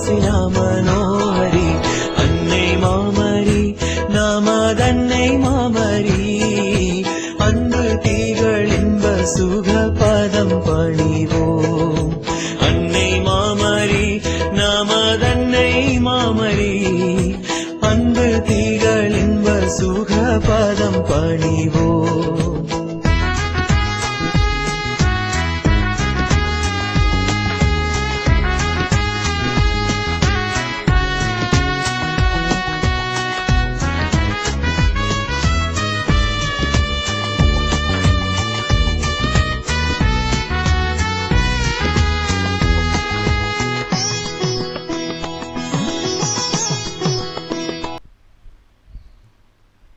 சுலோசிலா மனோஹரி அன்னை மாமரி நமதன்னை மாமரி அன்பு தீகள் இன்ப சுக பதம் பணிவோம். அன்னை மாமரி நமதன்னை மாமரி அன்பு தீகள் இன்ப சுக பதம் பணிவோம்.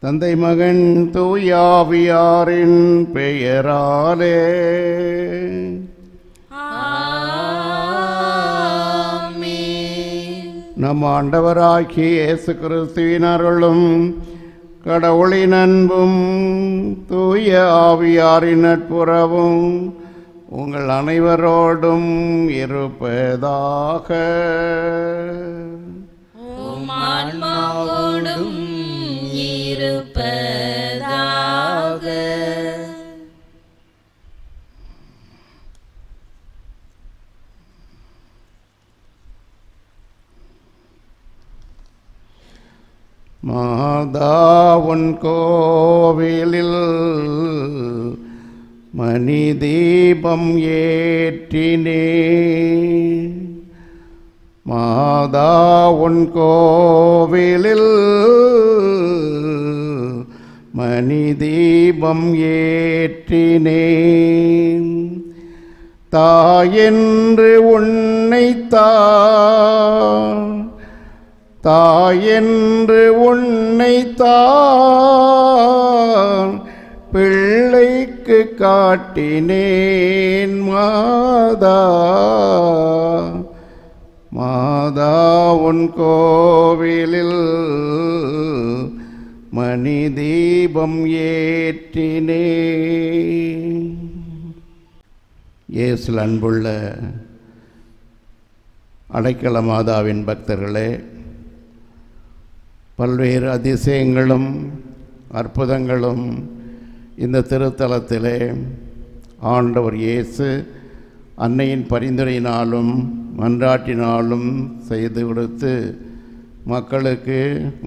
தந்தை மகன் தூயாவியாரின் பெயராலே நம் ஆண்டவராகிய இயேசு கிறிஸ்துவின் அருளும் கடவுளின் அன்பும் தூய ஆவியாரின் நட்புறவும் உங்கள் அனைவரோடும் இருப்பதாக. மாதாவுன் கோவிலில் மணி தீபம் ஏற்றினே. மாதாவுன் கோவிலில் மணி தீபம் ஏற்றினேன். தாயென்று தாயென்று உன்னைத்தான் பிள்ளைக்கு காட்டினேன். மாதா உன் கோவிலில் மணி தீபம் ஏற்றினே. இயேசுவில் அன்புள்ள அடைக்கல மாதாவின் பக்தர்களே, பல்வேறு அதிசயங்களும் அற்புதங்களும் இந்த திருத்தலத்திலே ஆண்டவர் இயேசு அன்னையின் பரிந்துரையினாலும் மன்றாட்டினாலும் செய்து கொடுத்து மக்களுக்கு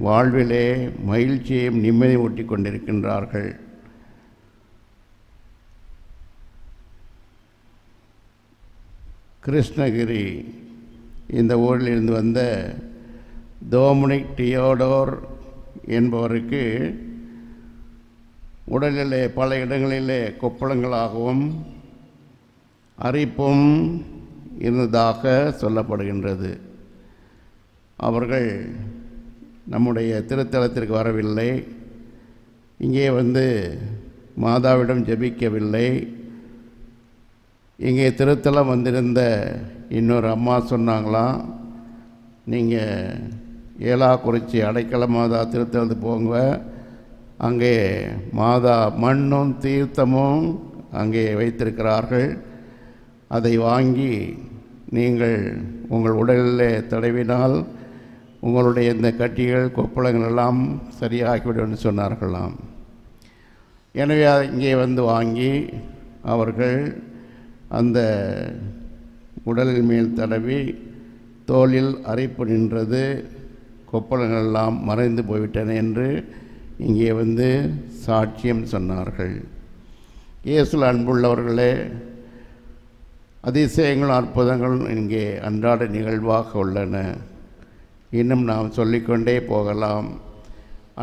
வாழ்விலே மகிழ்ச்சியையும் நிம்மதி ஊட்டி கொண்டிருக்கின்றார்கள். கிருஷ்ணகிரி இந்த ஊரிலிருந்து வந்த டொமினிக் தியோடோர் என்பவருக்கு உடலிலே பல இடங்களிலே கொப்பளங்களாகவும் அரிப்பும் இருந்ததாக சொல்லப்படுகின்றது. அவர்கள் நம்முடைய திருத்தலத்திற்கு வரவில்லை, இங்கே வந்து மாதாவிடம் ஜெபிக்கவில்லை. இங்கே திருத்தலம் வந்திருந்த இன்னொரு அம்மா சொன்னாங்களாம், நீங்கள் ஏலாக்குறிச்சி அடைக்கல மாதா திருத்தலத்துக்கு போங்க, அங்கே மாதா மண்ணும் தீர்த்தமும் அங்கே வைத்திருக்கிறார்கள், அதை வாங்கி நீங்கள் உங்கள் உடலில் தடவினால் உங்களுடைய இந்த கட்டிகள் கொப்பளங்கள் எல்லாம் சரியாகிவிடும் சொன்னார்களாம். எனவே இங்கே வந்து வாங்கி அவர்கள் அந்த உடலின் மேல் தடவி தோலில் அரைப்பு நின்றது, கொப்பளங்கள் எல்லாம் மறைந்து போய்விட்டன என்று இங்கே வந்து சாட்சியம் சொன்னார்கள். இயேசுவில் அன்புள்ளவர்களே, அதிசயங்களும் அற்புதங்களும் இங்கே அன்றாட நிகழ்வாக உள்ளன. இன்னும் நாம் சொல்லிக்கொண்டே போகலாம்.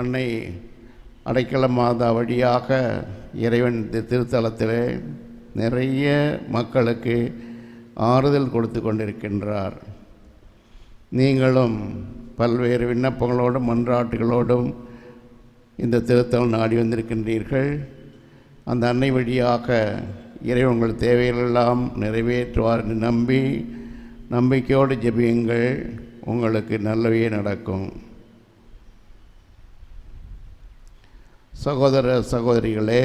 அன்னை அடைக்கல மாதா வழியாக இறைவன் திருத்தலத்திலே நிறைய மக்களுக்கு ஆறுதல் கொடுத்து கொண்டிருக்கின்றார். நீங்களும் பல்வேறு விண்ணப்பங்களோடும் மன்றாட்டுகளோடும் இந்த திருத்தலம் நாடி வந்திருக்கின்றீர்கள். அந்த அன்னை வழியாக இறைவன் உங்கள் தேவைகளெல்லாம் நிறைவேற்றுவார் என்று நம்பிக்கையோடு ஜெபியுங்கள், உங்களுக்கு நல்லவே நடக்கும். சகோதர சகோதரிகளே,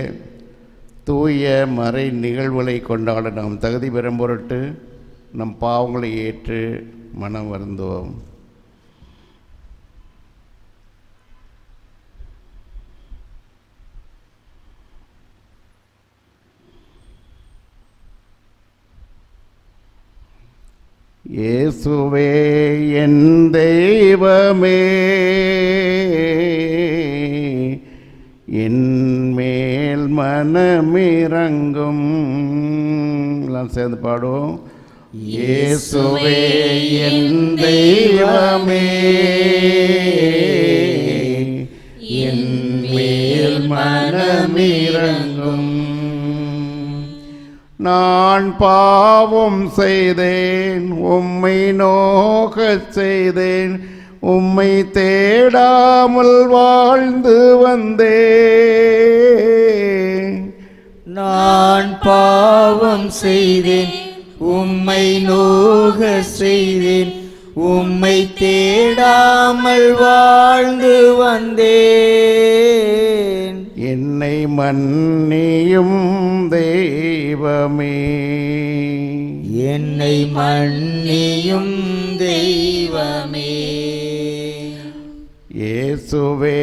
தூய மறை நிகழ்வுகளை கொண்டாட நாம் தகுதி பெறும் பொருட்டு நம் பாவங்களை ஏற்று மனம் வருந்துவோம். இயேசுவே என் தெய்வமே, என் மேல் மனமிரங்கும். எல்லாம் சேர்ந்து பாடுவோம். இயேசுவே என் தெய்வமே, என் மேல் மனமிரங்கும். நான் பாவம் செய்தேன், உம்மை நோகச் செய்தேன், உம்மை தேடாமல் வாழ்ந்து வந்தேன். நான் பாவம் செய்தேன், உம்மை நோக செய்தேன், உம்மை தேடாமல் வாழ்ந்து வந்தேன். என்னை மன்னியும் தெய்வமே, என்னை மன்னியும் தெய்வமே. இயேசுவே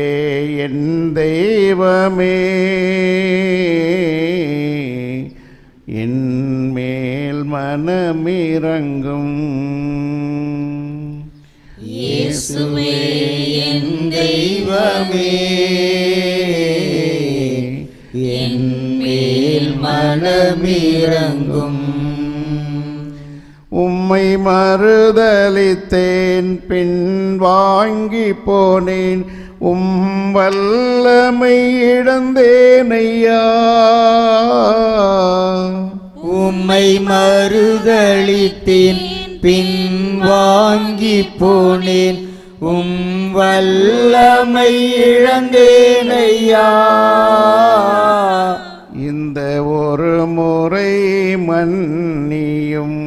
என் தெய்வமே, என் மேல் மனமிரங்கும். இயேசுவே என் தெய்வமே, என் மேல் மனமிரங்கும். உம்மை மறுதலித்தேன், பின் வாங்கி போனேன், வல்லமை இழந்தேன் ஐயா. உம்மை மறுதலித்தேன், பின் வாங்கி போனேன், வல்லமை இழந்தேன் ஐயா. இந்த ஒரு முறை மன்னியும்,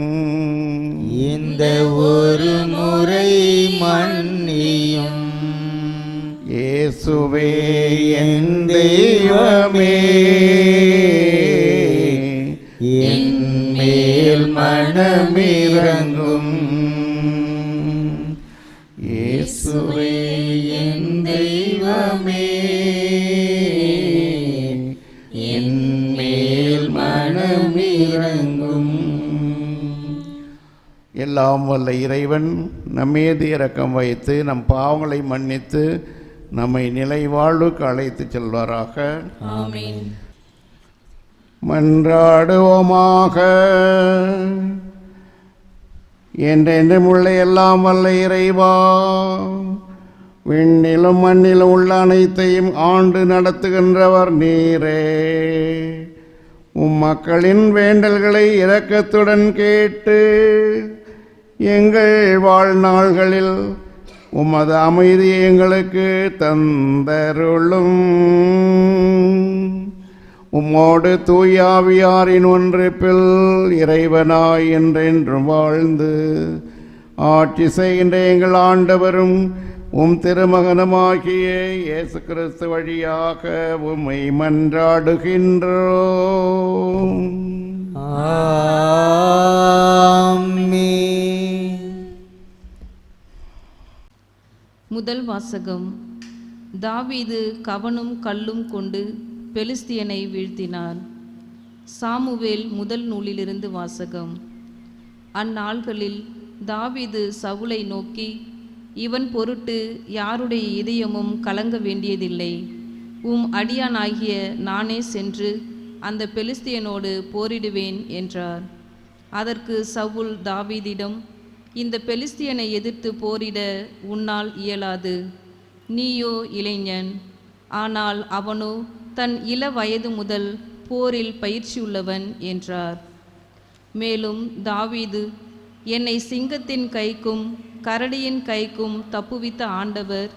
இந்த ஒரு முறை மன்னியும். இயேசுவே என் தெய்வமே, என் மேல் மனமிரங்கும். இயேசுவே என் தெய்வமே, என் மேல் மனமிரங்கும். எல்லாம் வல்ல இறைவன் நம்மீது இரக்கம் வைத்து நம் பாவங்களை மன்னித்து நம்மை நிலை வாழ்வுக்கு அழைத்து செல்வாராக. ஆமென். மன்றாடுவோமாக. என்றென்றும் உள்ள எல்லாம் வல்ல இறைவா, விண்ணிலும் மண்ணிலும் உள்ள அனைத்தையும் ஆண்டு நடத்துகின்றவர் நீரே. மக்களின் வேண்டல்களை இரக்கத்துடன் கேட்டு எங்கள் வாழ்நாள்களில் உமது அமைதியை எங்களுக்கு தந்தருளும். உம்மோடு தூயாவியாரின் ஒன்றிப்பில் இறைவனாய் என்றென்றும் வாழ்ந்து ஆட்சி செய்கின்ற எங்கள் ஆண்டவரும் திருமகனுமாகிய இயேசு கிறிஸ்து வழியாக உம்மை மன்றாடுகின்றோம். ஆமென். முதல் வாசகம். தாவீது கவனும் கல்லும் கொண்டு பெலிஸ்தியனை வீழ்த்தினார். சாமுவேல் முதல் நூலிலிருந்து வாசகம். அந்நாள்களில் தாவீது சவுலை நோக்கி, இவன் பொருட்டு யாருடைய இதயமும் கலங்க வேண்டியதில்லை. அடியானாகிய நானே சென்று அந்த பெலிஸ்தியனோடு போரிடுவேன் என்றார். அதற்கு சவுல் தாவீதிடம், இந்த பெலிஸ்தியனை எதிர்த்து போரிட உன்னால் இயலாது. நீயோ இளைஞன், ஆனால் அவனோ தன் இள வயது முதல் போரில் பயிற்சியுள்ளவன் என்றார். மேலும் தாவீது, என்னை சிங்கத்தின் கைக்கும் கரடியின் கைக்கும் தப்புவித்த ஆண்டவர்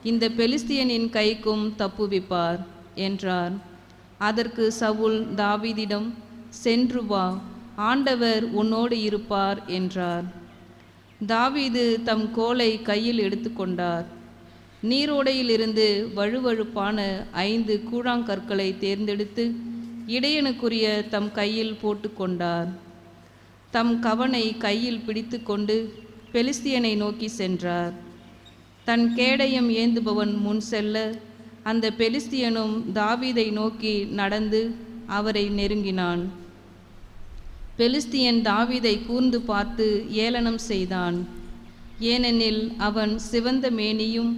இந்த பெலிஸ்தியனின் கைக்கும் தப்புவிப்பார் என்றார். அதற்கு சவுல் தாவீதிடம், சென்று வா, ஆண்டவர் உன்னோடு இருப்பார் என்றார். தாவீது தம் கோலை கையில் எடுத்துக்கொண்டார். நீரோடையிலிருந்து வழுவழுப்பான 5 கூழாங்கற்களை தேர்ந்தெடுத்து இடையனுக்குரிய தம் கையில் போட்டு கொண்டார். தம் கவனை கையில் பிடித்து கொண்டு பெலிஸ்தியனை நோக்கி சென்றார். தன் கேடயம் ஏந்துபவன் முன் செல்ல அந்த பெலிஸ்தியனும் தாவீதை நோக்கி நடந்து அவரை நெருங்கினான். பெலிஸ்தியன் தாவீதை கூர்ந்து பார்த்து ஏளனம் செய்தான். ஏனெனில் அவன் சிவந்த மேனியும்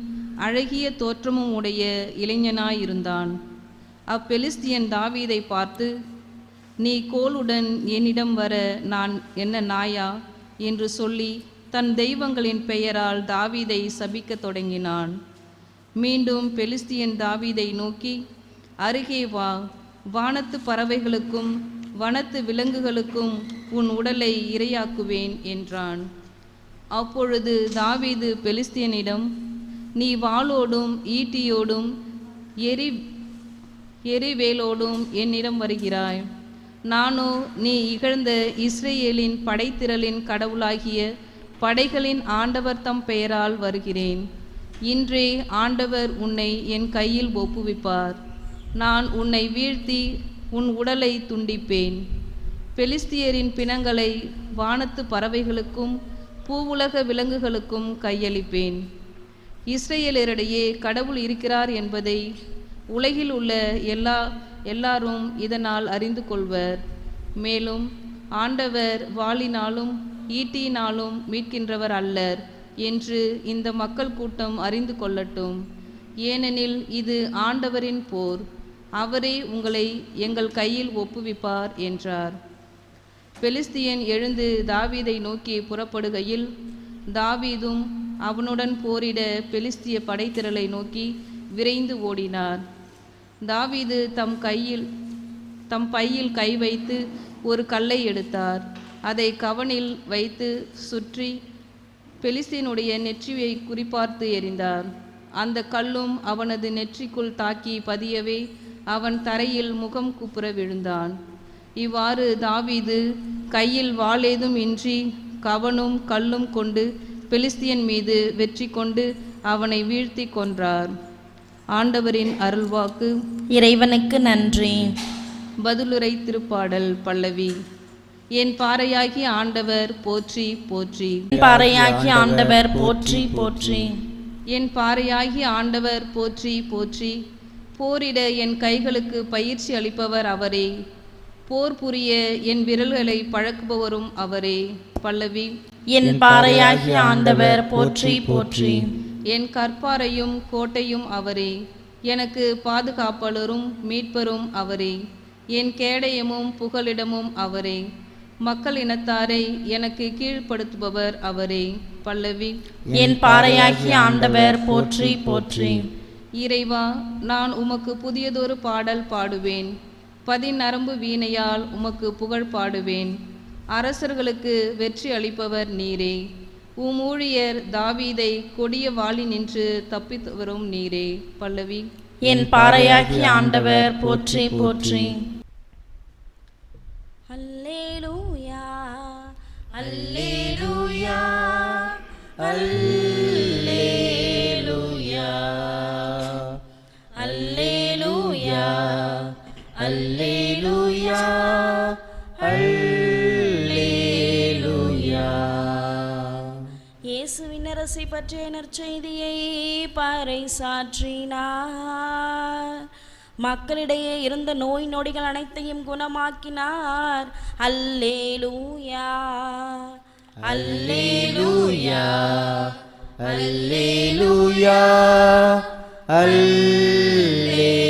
அழகிய தோற்றமும் உடைய இளைஞனாயிருந்தான். அப்பெலிஸ்தியன் தாவீதை பார்த்து, நீ கோலுடன் என்னிடம் வர நான் என்ன நாயா என்று சொல்லி தன் தெய்வங்களின் பெயரால் தாவீதை சபிக்கத் தொடங்கினான். மீண்டும் பெலிஸ்தியன் தாவீதை நோக்கி, அருகே வா, வானத்து பறவைகளுக்கும் வனத்து விலங்குகளுக்கும் உன் உடலை இரையாக்குவேன் என்றான். அப்பொழுது தாவீது பெலிஸ்தியனிடம், நீ வாளோடும் ஈட்டியோடும் எரிவேலோடும் என்னிடம் வருகிறாய். நானோ நீ இகழ்ந்த இஸ்ரேலின் படைத்திரளின் கடவுளாகிய படைகளின் ஆண்டவர் தம் பெயரால் வருகிறேன். இன்றே ஆண்டவர் உன்னை என் கையில் ஒப்புவிப்பார். நான் உன்னை வீழ்த்தி உன் உடலை துண்டிப்பேன். பெலிஸ்தியரின் பிணங்களை வானத்து பறவைகளுக்கும் பூவுலக விலங்குகளுக்கும் கையளிப்பேன். இஸ்ரேலரிடையே கடவுள் இருக்கிறார் என்பதை உலகில் உள்ள எல்லாரும் இதனால் அறிந்து கொள்வர். மேலும் ஆண்டவர் வாளினாலும் ஈட்டியினாலும் மீட்கின்றவர் அல்லர் என்று இந்த மக்கள் கூட்டம் அறிந்து கொள்ளட்டும். ஏனெனில் இது ஆண்டவரின் போர், அவரே உங்களை எங்கள் கையில் ஒப்புவிப்பார் என்றார். பெலிஸ்தியன் எழுந்து தாவீதை நோக்கி புறப்படுகையில் தாவீதும் அவனுடன் போரிட பெலிஸ்திய படைத்திரளை நோக்கி விரைந்து ஓடினார். தாவீது தம் பையில் கை வைத்து ஒரு கல்லை எடுத்தார். அதை கவனில் வைத்து சுற்றி பெலிஸ்தியனுடைய நெற்றியை குறிப்பார்த்து எறிந்தார். அந்த கல்லும் அவனது நெற்றிக்குள் தாக்கி பதியவே அவன் தரையில் முகம் குப்புற விழுந்தான். இவ்வாறு தாவீது கையில் வாளேதும் இன்றி கவனும் கல்லும் கொண்டு பெலிஸ்தியன் மீது வெற்றி கொண்டு அவனை வீழ்த்தி கொன்றார். ஆண்டவரின் அருள்வாக்கு. இறைவனுக்கு நன்றி. பதிலுரை திருப்பாடல் பல்லவி. என் பாறையாகிய ஆண்டவர் போற்றி போற்றி. பாறையாகிய ஆண்டவர் போற்றி போற்றி. என் பாறையாகிய ஆண்டவர் போற்றி போற்றி. போரிட என் கைகளுக்கு பயிற்சி அளிப்பவர் அவரே. போர் புரிய என் விரல்களை பழக்குபவரும் அவரே. பல்லவி. என் பாறையாகிய ஆண்டவர் போற்றி போற்றி. என் கற்பாரையும் கோட்டையும் அவரே. எனக்கு பாதுகாப்பாளரும் மீட்பரும் அவரே. என் கேடயமும் புகலிடமும் அவரே. மக்கள் இனத்தாரை எனக்கு கீழ்ப்படுத்துபவர் அவரே. பல்லவி. என் பாறையாகிய ஆண்டவர் போற்றி போற்றி. இறைவா, நான் உமக்கு புதியதொரு பாடல் பாடுவேன். பதிநரம்பு வீணையால் உமக்கு புகழ் பாடுவேன். அரசர்களுக்கு வெற்றி அளிப்பவர் நீரே. உம் ஊழியர் தாவீதை கொடிய வாளி நின்று தப்பித்து வரும் நீரே. பல்லவி. என் பாறையாகிய ஆண்டவர் போற்றி போற்றி. அல்லேலூயா அல்லேலூயா அல்லேலூயா அல்லேலூயா அல்லேலூயா அல்லேலூயா. இயேசுவின் அரசை பற்றிய நற்செய்தியை பறைசாற்றினார். மக்களிடையே இருந்த நோய் நொடிகள் அனைத்தையும் குணமாக்கினார். அல்லேலூயா அல்லேலூயா அல்லேலூயா அல்லேலூயா.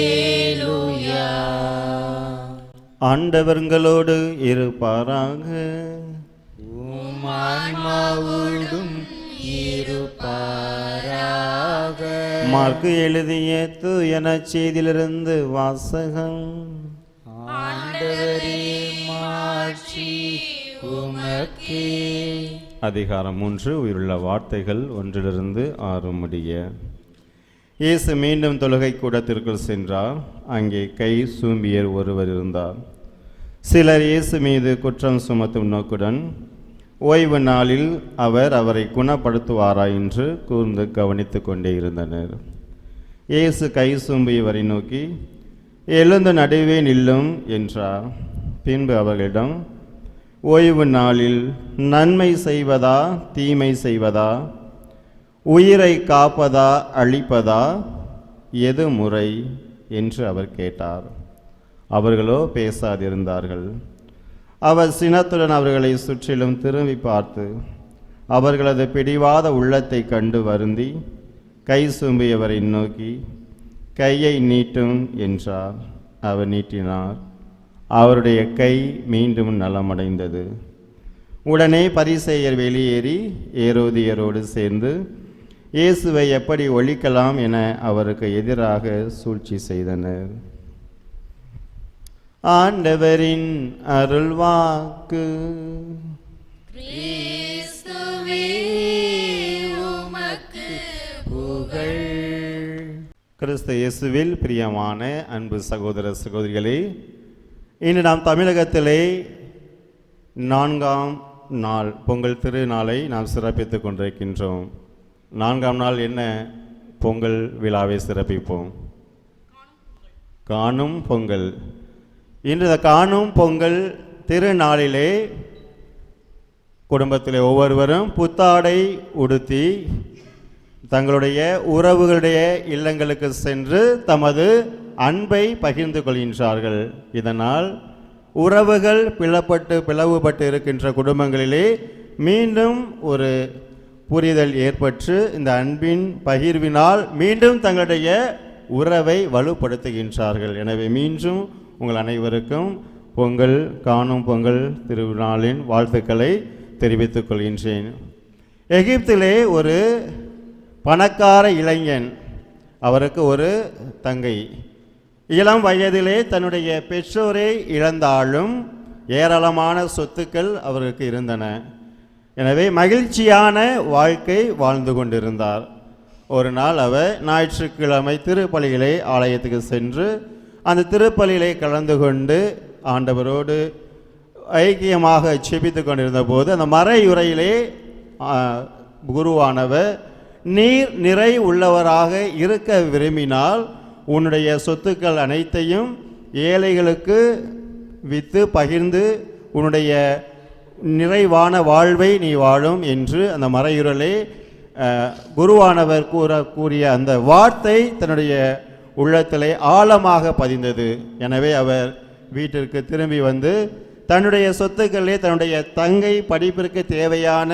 ஆண்டவர்களோடு இருப்பாராக. உம் ஆன்மாவோடும் இருப்பாராக. மார்க்கு எழுதிய தூய நற்செய்தியிலிருந்து வாசகம். ஆண்டவரே மாட்சி உமக்கே. அதிகாரம் 3. உயிருள்ள வார்த்தைகள் 1-6 முடிய. இயேசு மீண்டும் தொழுகை கூடத்திற்குள் சென்றார். அங்கே கை சூம்பியர் ஒருவர் இருந்தார். சிலர் இயேசு மீது குற்றம் சுமத்தும் நோக்குடன் ஓய்வு நாளில் அவரை குணப்படுத்துவாரா என்று கூர்ந்து கவனித்து கொண்டே இருந்தனர். இயேசு கை சூம்பியவரை நோக்கி, எழுந்து நடுவே நில்லும் என்றார். பின்பு அவர்களிடம், ஓய்வு நாளில் நன்மை செய்வதா தீமை செய்வதா, உயிரை காப்பதா அழிப்பதா, எது முறை என்று அவர் கேட்டார். அவர்களோ பேசாதிருந்தார்கள். அவர் சினத்துடன் அவர்களை சுற்றிலும் திரும்பி பார்த்து அவர்களது பிடிவாத உள்ளத்தை கண்டு வருந்தி கை சூம்பியவரை நோக்கி, கையை நீட்டும் என்றார். அவர் நீட்டினார். அவருடைய கை மீண்டும் நலமடைந்தது. உடனே பரிசேயர் வெளியேறி ஏரோதியரோடு சேர்ந்து இயேசுவை எப்படி ஒழிக்கலாம் என அவருக்கு எதிராக சூழ்ச்சி செய்தனர். ஆண்டவரின் அருள்வாக்கு. கிறிஸ்து இயேசுவில் பிரியமான அன்பு சகோதர சகோதரிகளே, இன்று நாம் தமிழகத்திலே 4ஆம் நாள் பொங்கல் திருநாளை நாம் சிறப்பித்துக் கொண்டிருக்கின்றோம். 4ஆம் நாள் என்ன பொங்கல் விழாவை சிறப்பிப்போம்? காணும் பொங்கல். இன்று இந்த காணும் பொங்கல் திருநாளிலே குடும்பத்தில் ஒவ்வொருவரும் புத்தாடை உடுத்தி தங்களுடைய உறவுகளுடைய இல்லங்களுக்கு சென்று தமது அன்பை பகிர்ந்து கொள்கின்றார்கள். இதனால் உறவுகள் பிளவுபட்டு இருக்கின்ற குடும்பங்களிலே மீண்டும் ஒரு புரிதல் ஏற்பட்டு இந்த அன்பின் பகிர்வினால் மீண்டும் தங்களுடைய உறவை வலுப்படுத்துகின்றார்கள். எனவே மீண்டும் உங்கள் அனைவருக்கும் பொங்கல் காணும் பொங்கல் திருநாளின் வாழ்த்துக்களை தெரிவித்துக் கொள்கின்றேன். எகிப்திலே ஒரு பணக்கார இளைஞன், அவருக்கு ஒரு தங்கை. இளம் வயதிலே தன்னுடைய பெற்றோரை இழந்தாலும் ஏராளமான சொத்துக்கள் அவருக்கு இருந்தன. எனவே மகிழ்ச்சியான வாழ்க்கை வாழ்ந்து கொண்டிருந்தார். ஒரு நாள் அவர் ஞாயிற்றுக்கிழமை திருப்பலியிலே ஆலயத்துக்கு சென்று அந்த திருப்பலியிலே கலந்து கொண்டு ஆண்டவரோடு ஐக்கியமாக செபித்து கொண்டிருந்த போது அந்த மறையுறையிலே குருவானவர், நீர் நிறை உள்ளவராக இருக்க விரும்பினால் உன்னுடைய சொத்துக்கள் அனைத்தையும் ஏழைகளுக்கு விற்று பகிர்ந்து உன்னுடைய நிறைவான வாழ்வை நீ வாழும் என்று அந்த மறையுறையிலே குருவானவர் கூறிய அந்த வார்த்தை தன்னுடைய உள்ளத்திலே ஆழமாக பதிந்தது. எனவே அவர் வீட்டிற்கு திரும்பி வந்து தன்னுடைய சொத்துக்களே தன்னுடைய தங்கை படிப்பிற்கு தேவையான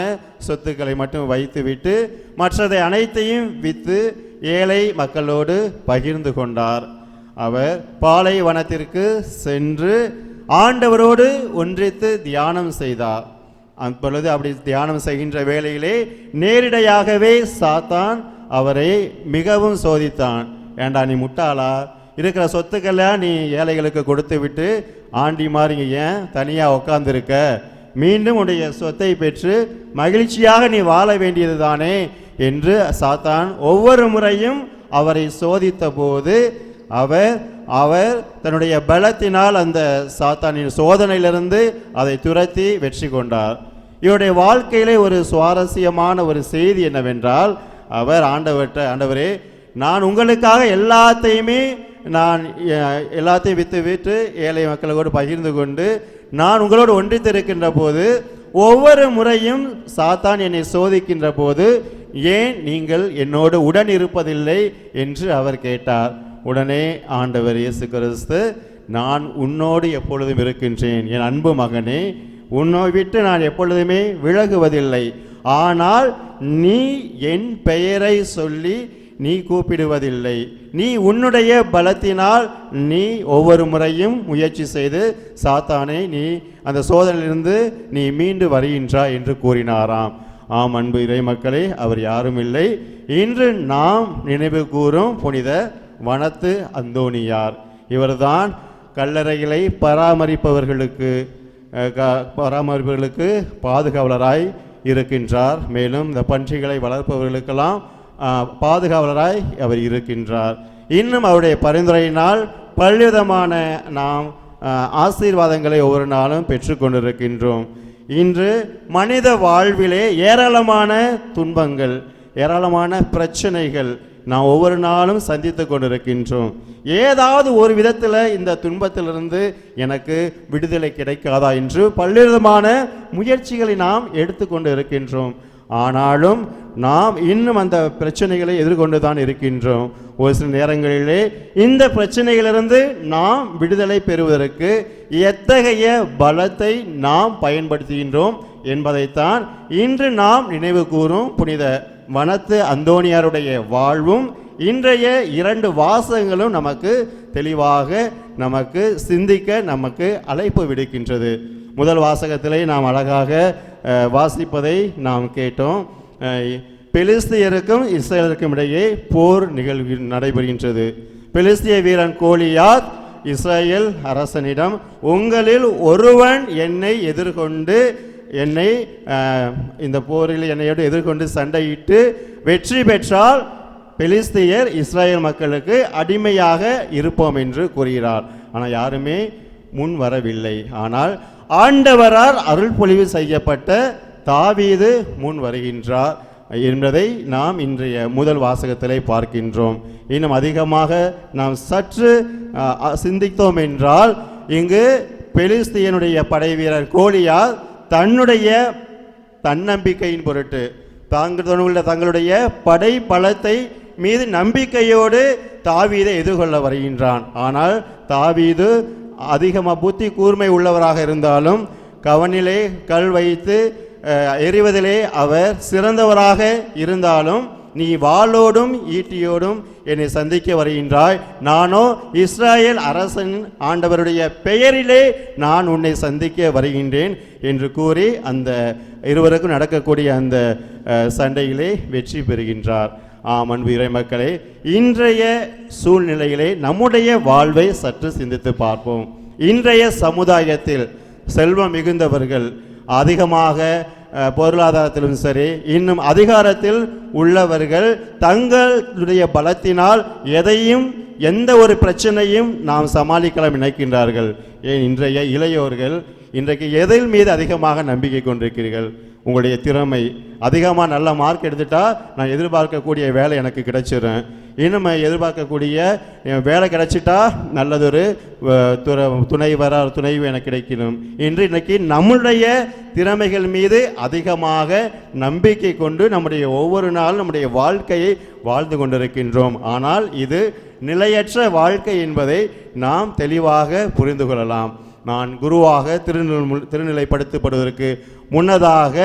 சொத்துக்களை மட்டும் வைத்துவிட்டு மற்றதை அனைத்தையும் விற்று ஏழை மக்களோடு பகிர்ந்து கொண்டார். அவர் பாலைவனத்திற்கு சென்று ஆண்டவரோடு ஒன்றித்து தியானம் செய்தார். அப்பொழுது அப்படி தியானம் செய்கின்ற வேளையிலே நேரிடையாகவே சாத்தான் அவரை மிகவும் சோதித்தான். ஏண்டா நீ முட்டாளா, இருக்கிற சொத்துக்கெல்லாம் நீ ஏழைகளுக்கு கொடுத்து விட்டு ஆண்டி மாதிரி ஏன் தனியாக உட்கார்ந்துருக்க, மீண்டும் உடைய சொத்தை பெற்று மகிழ்ச்சியாக நீ வாழ வேண்டியது தானே என்று சாத்தான் ஒவ்வொரு முறையும் அவரை சோதித்த போது அவர் தன்னுடைய பலத்தினால் அந்த சாத்தானின் சோதனையிலிருந்து அதை துரத்தி வெற்றி கொண்டார். இவருடைய வாழ்க்கையிலே ஒரு சுவாரஸ்யமான ஒரு செய்தி என்னவென்றால், அவர் ஆண்டவரே, நான் உங்களுக்காக எல்லாத்தையும் விற்று ஏழை மக்களோடு பகிர்ந்து கொண்டு நான் உங்களோடு ஒன்றித்திருக்கின்ற போது ஒவ்வொரு முறையும் சாத்தான் என்னை சோதிக்கின்ற போது ஏன் நீங்கள் என்னோடு உடன் இருப்பதில்லை என்று அவர் கேட்டார். உடனே ஆண்டவர் இயேசு கிறிஸ்து, நான் உன்னோடு எப்பொழுதும் இருக்கின்றேன் என் அன்பு மகனே, உன்னை விட்டு நான் எப்பொழுதுமே விலகுவதில்லை. ஆனால் நீ என் பெயரை சொல்லி நீ கூப்பிடுவதில்லை. நீ உன்னுடைய பலத்தினால் நீ ஒவ்வொரு முறையும் முயற்சி செய்து சாத்தானை நீ அந்த சோதனையிலிருந்து நீ மீண்டு வருகின்றாய் என்று கூறினாராம். ஆம் அன்பு இறை மக்களே, அவர் யாரும் இல்லை, இன்று நாம் நினைவு கூறும் புனித வனத்து அந்தோணியார். இவர்தான் கல்லறைகளை பராமரிப்பவர்களுக்கு பாதுகாவலராய் இருக்கின்றார். மேலும் இந்த பன்றிகளை வளர்ப்பவர்களுக்கெல்லாம் பாதுகாவலராய் அவர் இருக்கின்றார். இன்னும் அவருடைய பரிந்துரையினால் பல்விதமான நாம் ஆசீர்வாதங்களை ஒவ்வொரு நாளும் பெற்றுக்கொண்டிருக்கின்றோம். இன்று மனித வாழ்விலே ஏராளமான துன்பங்கள், ஏராளமான பிரச்சனைகள், நாம் ஒவ்வொரு நாளும் சந்தித்து கொண்டிருக்கின்றோம். ஏதாவது ஒரு விதத்தில் இந்த துன்பத்திலிருந்து எனக்கு விடுதலை கிடைக்காதா என்று பல்வேறுமான முயற்சிகளை நாம் எடுத்துக்கொண்டு இருக்கின்றோம். ஆனாலும் நாம் இன்னும் அந்த பிரச்சனைகளை எதிர்கொண்டு தான் இருக்கின்றோம். ஒரு சில நேரங்களிலே இந்த பிரச்சனைகளிலிருந்து நாம் விடுதலை பெறுவதற்கு எத்தகைய பலத்தை நாம் பயன்படுத்துகின்றோம் என்பதைத்தான் இன்று நாம் நினைவு கூறும் புனித வனத்து அந்தோனியாருடைய வாழ்வும் இன்றைய 2 வாசகங்களும் நமக்கு தெளிவாக நமக்கு சிந்திக்க நமக்கு அழைப்பு விடுக்கின்றது. முதல் வாசகத்திலே நாம் அழகாக வாசிப்பதை நாம் கேட்டோம். பெலிஸ்தியருக்கும் இஸ்ரேலருக்கும் இடையே போர் நிகழ்வு நடைபெறுகின்றது. பெலிஸ்திய வீரன் கோலியாத் இஸ்ரேல் அரசனிடம், உங்களில் ஒருவன் என்னை எதிர்கொண்டு இந்த போரில் என்னையோடு எதிர்கொண்டு சண்டையிட்டு வெற்றி பெற்றால் பெலிஸ்தியர் இஸ்ரேல் மக்களுக்கு அடிமையாக இருப்போம் என்று கூறுகிறார். ஆனால் யாருமே முன் வரவில்லை. ஆனால் ஆண்டவரால் அருள் பொழிவு செய்யப்பட்ட தாவீது முன் வருகின்றார் என்பதை நாம் இன்றைய முதல் வாசகத்திலே பார்க்கின்றோம். இன்னும் அதிகமாக நாம் சற்று சிந்தித்தோம் என்றால், இங்கு பெலிஸ்தியனுடைய படை வீரர் கோலியாத் தன்னுடைய தன்னம்பிக்கையின் பொருட்டு தங்களுடைய படை பலத்தை மீது நம்பிக்கையோடு தாவீதை எதிர்கொள்ள வருகின்றான். ஆனால் தாவீது அதிகமாக புத்தி கூர்மை உள்ளவராக இருந்தாலும் கவனிலே கல் வைத்து எறிவதிலே அவர் சிறந்தவராக இருந்தாலும், நீ வாளோடும் ஈட்டியோடும் என்னை சந்திக்க வருகின்றாய், நானோ இஸ்ரேல் அரசன் ஆண்டவருடைய பெயரிலே நான் உன்னை சந்திக்க வருகின்றேன் என்று கூறி அந்த இருவருக்கும் நடக்கக்கூடிய அந்த சண்டையிலே வெற்றி பெறுகின்றார். அன்பு இறைமக்களே, இன்றைய சூழ்நிலையிலே நம்முடைய வாழ்வை சற்று சிந்தித்து பார்ப்போம். இன்றைய சமுதாயத்தில் செல்வம் மிகுந்தவர்கள் அதிகமாக பொருளாதாரத்திலும் சரி, இன்னும் அதிகாரத்தில் உள்ளவர்கள் தங்களுடைய பலத்தினால் எதையும் எந்த ஒரு பிரச்சனையும் நாம் சமாளிக்கலாம் நினைக்கின்றார்கள். ஏன் இன்றைய இளையோர்கள் இன்றைக்கு எதில் மீது அதிகமாக நம்பிக்கை கொண்டிருக்கிறீர்கள்? உங்களுடைய திறமை அதிகமாக நல்ல மார்க் எடுத்துட்டா நான் எதிர்பார்க்கக்கூடிய வேலை எனக்கு கிடைச்சிடும், இன்னும் எதிர்பார்க்கக்கூடிய வேலை கிடைச்சிட்டா நல்லதொரு துணைவி எனக்கு கிடைக்கணும் என்று இன்றைக்கி நம்முடைய திறமைகள் மீது அதிகமாக நம்பிக்கை கொண்டு நம்முடைய ஒவ்வொரு நாளும் நம்முடைய வாழ்க்கையை வாழ்ந்து கொண்டிருக்கின்றோம். ஆனால் இது நிலையற்ற வாழ்க்கை என்பதை நாம் தெளிவாக புரிந்து கொள்ளலாம். நான் குருவாக திருநிலைப்படுத்தப்படுவதற்கு முன்னதாக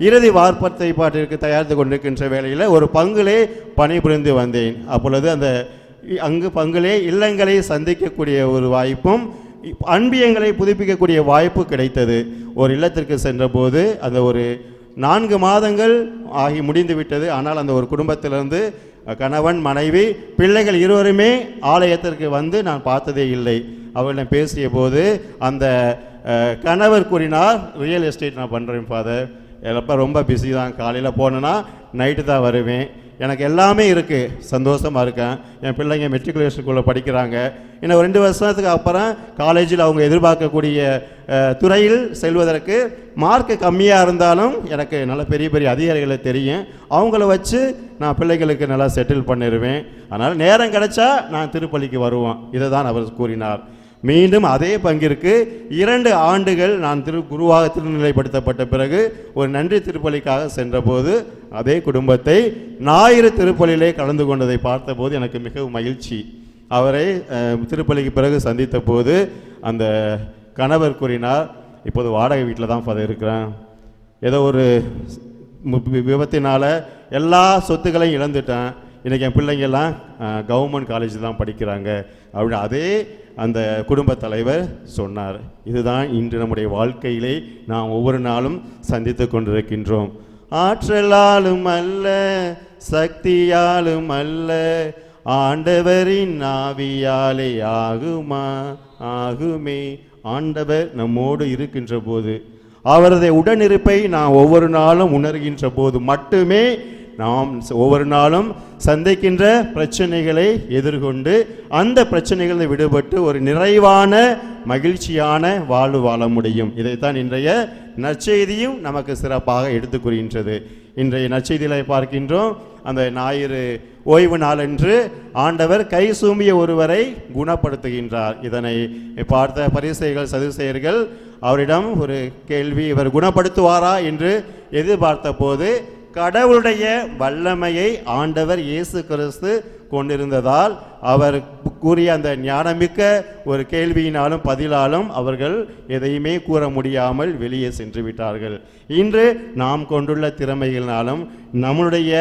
இறுதி வார்ப்பத்தை பாட்டிற்கு தயாரித்து கொண்டிருக்கின்ற வேளையில் ஒரு பங்கிலே பணிபுரிந்து வந்தேன். அப்பொழுது அங்கு பங்கிலே இல்லங்களை சந்திக்கக்கூடிய ஒரு வாய்ப்பும் அன்பியங்களை புதுப்பிக்கக்கூடிய வாய்ப்பு கிடைத்தது. ஒரு இல்லத்திற்கு சென்றபோது அந்த ஒரு 4 மாதங்கள் ஆகி முடிந்து விட்டது. ஆனால் அந்த ஒரு குடும்பத்திலிருந்து கணவன் மனைவி பிள்ளைகள் இருவருமே ஆலயத்திற்கு வந்து நான் பார்த்ததே இல்லை. அவர்களிடம் பேசிய போது அந்த கணவர் கூறினார், ரியல் எஸ்டேட் நான் பண்ணுறேன் ஃபாதர், எப்போ ரொம்ப பிஸி தான், காலையில் போனேன்னா நைட்டு தான் வருவேன், எனக்கு எல்லாமே இருக்குது, சந்தோஷமாக இருக்கேன், என் பிள்ளைங்க மெட்ரிகுலேஷன் ஸ்கூலில் படிக்கிறாங்க, இன்னும் 2 வருஷத்துக்கு அப்புறம் காலேஜில் அவங்க எதிர்பார்க்கக்கூடிய துறையில் செல்வதற்கு மார்க்கு கம்மியாக இருந்தாலும் எனக்கு நல்ல பெரிய பெரிய அதிகாரிகளை தெரியும், அவங்கள வச்சு நான் பிள்ளைகளுக்கு நல்லா செட்டில் பண்ணிடுவேன், அதனால் நேரம் கிடைச்சா நான் திருப்பள்ளிக்கு வருவேன். இதை தான் அவர் கூறினார். மீண்டும் அதே பங்கிற்கு 2 ஆண்டுகள் நான் குருவாக திருநிலைப்படுத்தப்பட்ட பிறகு ஒரு நன்றி திருப்பலிக்காக சென்றபோது அதே குடும்பத்தை ஞாயிறு திருப்பலியிலே கலந்து கொண்டதை பார்த்தபோது எனக்கு மிகவும் மகிழ்ச்சி. அவரை திருப்பலிக்கு பிறகு சந்தித்த போது அந்த கணவர் கூறினார், இப்போது வாடகை வீட்டில் தான் ஃபாதர் இருக்கிறேன், ஏதோ ஒரு விபத்தினால் எல்லா சொத்துக்களையும் இழந்துட்டேன், இன்றைக்கி என் பிள்ளைங்கள்லாம் கவர்மெண்ட் காலேஜ் தான் படிக்கிறாங்க அப்படின்னு அதே அந்த குடும்ப தலைவர் சொன்னார். இதுதான் இன்று நம்முடைய வாழ்க்கையிலே நாம் ஒவ்வொரு நாளும் சந்தித்து கொண்டிருக்கின்றோம். ஆற்றலாலும் அல்ல சக்தியாலும் அல்ல ஆண்டவரின் ஆவியாலே ஆகுமே. ஆண்டவர் நம்மோடு இருக்கின்ற போது, அவரது உடனிருப்பை நாம் ஒவ்வொரு நாளும் உணர்கின்ற போது மட்டுமே நாம் ஒவ்வொரு நாளும் சந்திக்கின்ற பிரச்சனைகளை எதிர்கொண்டு அந்த பிரச்சனைகளை விடுபட்டு ஒரு நிறைவான மகிழ்ச்சியான வாழ்வு வாழ முடியும். இதைத்தான் இன்றைய நற்செய்தியும் நமக்கு சிறப்பாக எடுத்துக் கூறுகின்றது. இன்றைய நற்செய்தியிலே பார்க்கின்றோம், அந்த ஞாயிறு ஓய்வு நாளன்று ஆண்டவர் கை சூம்பிய ஒருவரை குணப்படுத்துகின்றார். இதனை பார்த்த பரிசேயர்கள் சதுசேயர்கள் அவரிடம் ஒரு கேள்வி, இவர் குணப்படுத்துவாரா என்று எதிர்பார்த்த போது கடவுளுடைய வல்லமையை ஆண்டவர் இயேசு கிறிஸ்து கொண்டிருந்ததால் அவர் கூறிய அந்த ஞானமிக்க ஒரு கேள்வியினாலும் பதிலாலும் அவர்கள் எதையுமே கூற முடியாமல் வெளியே சென்று விட்டார்கள். இன்று நாம் கொண்டுள்ள திறமைகளினாலும் நம்முடைய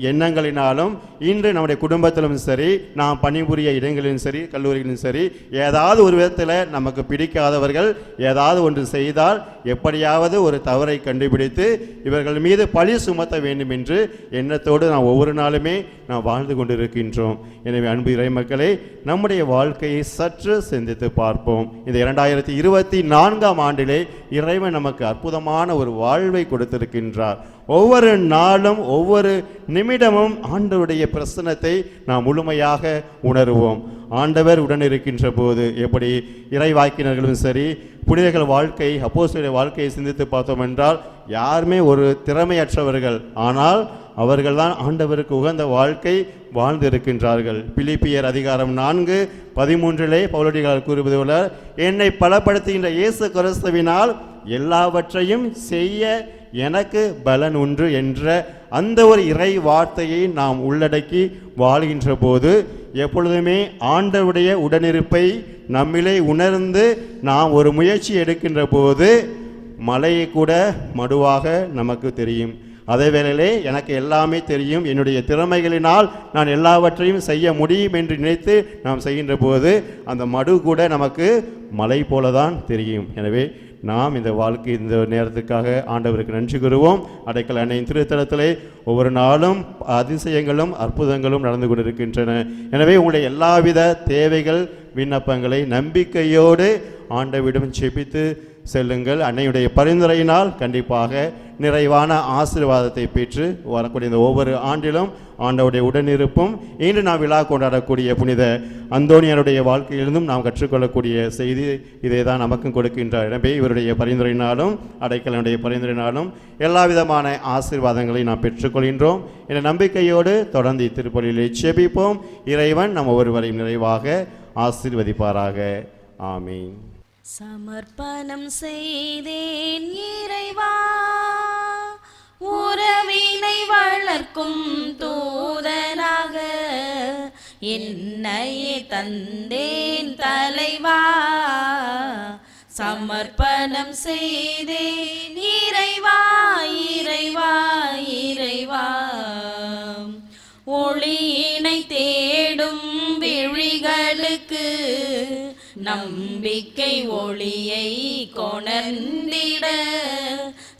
எண்ணங்களினாலும் இன்று நம்முடைய குடும்பத்திலும் சரி, நாம் பணிபுரிய இடங்களிலும் சரி, கல்லூரிகளிலும் சரி, ஏதாவது ஒரு விதத்தில் நமக்கு பிடிக்காதவர்கள் ஏதாவது ஒன்று செய்தால் எப்படியாவது ஒரு தவறை கண்டுபிடித்து இவர்கள் மீது பழி சுமத்த வேண்டும் என்று எண்ணத்தோடு நாம் ஒவ்வொரு நாளுமே நாம் வாழ்ந்து கொண்டிருக்கின்றோம். எனவே அன்பு இறைமக்களே, நம்முடைய வாழ்க்கையை சற்று சிந்தித்து பார்ப்போம். இந்த 2024ஆம் ஆண்டிலே இறைவன் நமக்கு அற்புதமான ஒரு வாழ்வை கொடுத்திருக்கின்றார். ஒவ்வொரு நாளும் ஒவ்வொரு நிமிடமும் ஆண்டவருடைய பிரசன்னத்தை நாம் முழுமையாக உணர்வோம். ஆண்டவர் உடன் இருக்கின்ற போது எப்படி இறைவாக்கினர்களும் சரி, புனிதர்கள் வாழ்க்கை, அப்போஸ்தலருடைய வாழ்க்கையை சிந்தித்து பார்த்தோம் என்றால் யாருமே ஒரு திறமையற்றவர்கள், ஆனால் அவர்கள்தான் ஆண்டவருக்கு உகந்த வாழ்க்கை வாழ்ந்து இருக்கின்றார்கள். பிலிப்பியர் அதிகாரம் 4:13 பவுலடிகளார் கூறுவது போல, என்னை பலப்படுத்துகின்ற இயேசு கிறிஸ்துவினால் எல்லாவற்றையும் செய்ய எனக்கு பலன் உண்டு என்ற அந்த ஒரு இறை வார்த்தையை நாம் உள்ளடக்கி வாழ்கின்ற போது எப்பொழுதுமே ஆண்டவருடைய உடனிருப்பை நம்மிலே உணர்ந்து நாம் ஒரு முயற்சி எடுக்கின்ற போது மலையை கூட மடுவாக நமக்கு தெரியும். அதே வேளையிலே எனக்கு எல்லாமே தெரியும், என்னுடைய திறமைகளினால் நான் எல்லாவற்றையும் செய்ய முடியும் என்று நினைத்து நாம் செய்கின்ற போது அந்த மடு கூட நமக்கு மலை போலதான் தெரியும். எனவே நாம் இந்த வாழ்க்கை இந்த நேரத்துக்காக ஆண்டவருக்கு நன்றி கூறுவோம். அடைக்கல அன்னையின் திருத்தலத்திலே ஒவ்வொரு நாளும் அதிசயங்களும் அற்புதங்களும் நடந்து கொண்டிருக்கின்றன. எனவே உங்களுடைய எல்லாவித தேவைகள் விண்ணப்பங்களை நம்பிக்கையோடு ஆண்டவரிடம் செபித்து செல்லுங்கள். அன்னையுடைய பரிந்துரையினால் கண்டிப்பாக நிறைவான ஆசீர்வாதத்தை பெற்று வரக்கூடிய இந்த ஒவ்வொரு ஆண்டிலும் ஆண்டவருடைய உடனிருப்பும் இன்று நாம் விழா கொண்டாடக்கூடிய புனித அந்தோனியாருடைய வாழ்க்கையிலிருந்தும் நாம் கற்றுக்கொள்ளக்கூடிய செய்தி இதை தான் நமக்கும் கொடுக்கின்றார். எனவே இவருடைய பரிந்துரையினாலும் அடைக்கலனுடைய பரிந்துரையினாலும் எல்லா விதமான ஆசீர்வாதங்களை நாம் பெற்றுக்கொள்கின்றோம் என்ற நம்பிக்கையோடு தொடர்ந்து இத்திருப்பலியிலே செபிப்போம். இறைவன் நம் ஒவ்வொருவரையும் நிறைவாக ஆசீர்வதிப்பாராக. ஆமீன். சமர்ப்பணம் செய்தேன் இறைவா, உறவினை வளர்க்கும் தூதனாக என்னையே தந்தேன் தலைவா. சமர்ப்பணம் செய்தேன் இறைவா, இறைவா, இறைவா. ஒளியினை தேடும் விழிகளுக்கு நம்பிக்கை ஒளியை கொணர்ந்திட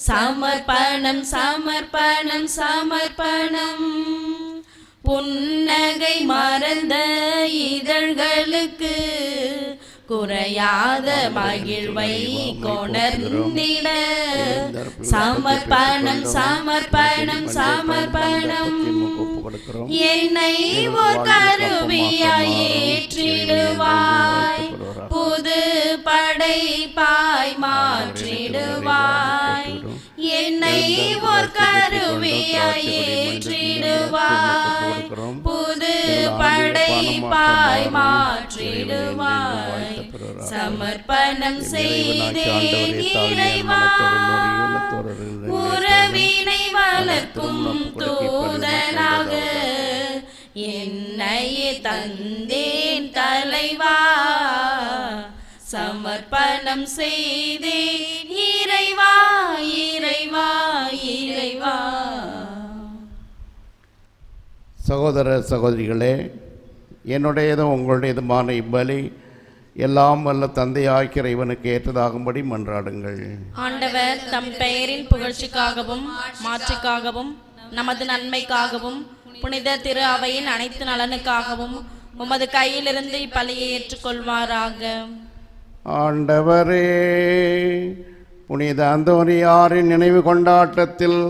சமர்ப்பணம், சமர்ப்பணம், சமர்ப்பணம். புன்னகை மறந்த இதழ்களுக்கு குறையாத மகிழ்வை கொணர்ந்திட சமர்ப்பணம், சமர்ப்பணம், சமர்ப்பணம். என்னை ஓர் கருவியாய் ஏற்றிடுவாய், புது படைப்பாய் மாற்றிடுவாய். என்னை ஓர் கருவியாய் ஏற்றிடுவாய், புது படைப்பாய் மாற்றிடுவாய். சமர்ப்பணம் செய்தேன் இறைவா, உறவினை வளர்க்கும் தூதனாக என்னையே தந்தேன் தலைவா. சமர்ப்பணம் செய்தேன் இறைவா, இறைவா, இறைவா. சகோதர சகோதரிகளே, என்னுடையதும் உங்களுடையதுமான இப்பலி எல்லாம் வல்ல தந்தையாகிய இறைவனுக்கு ஏற்றதாகும்படி மன்றாடுங்கள். ஆண்டவர் தம் பெயரின் புகழ்ச்சிக்காகவும் மாற்றுக்காகவும் நமது நன்மைக்காகவும் புனித திரு அவையின் அனைத்து நலனுக்காகவும் உமது கையிலிருந்து இப்பலியை ஏற்றுக்கொள்வாராக. ஆண்டவரே, புனித அந்தோனியாரின் நினைவு கொண்டாட்டத்தில்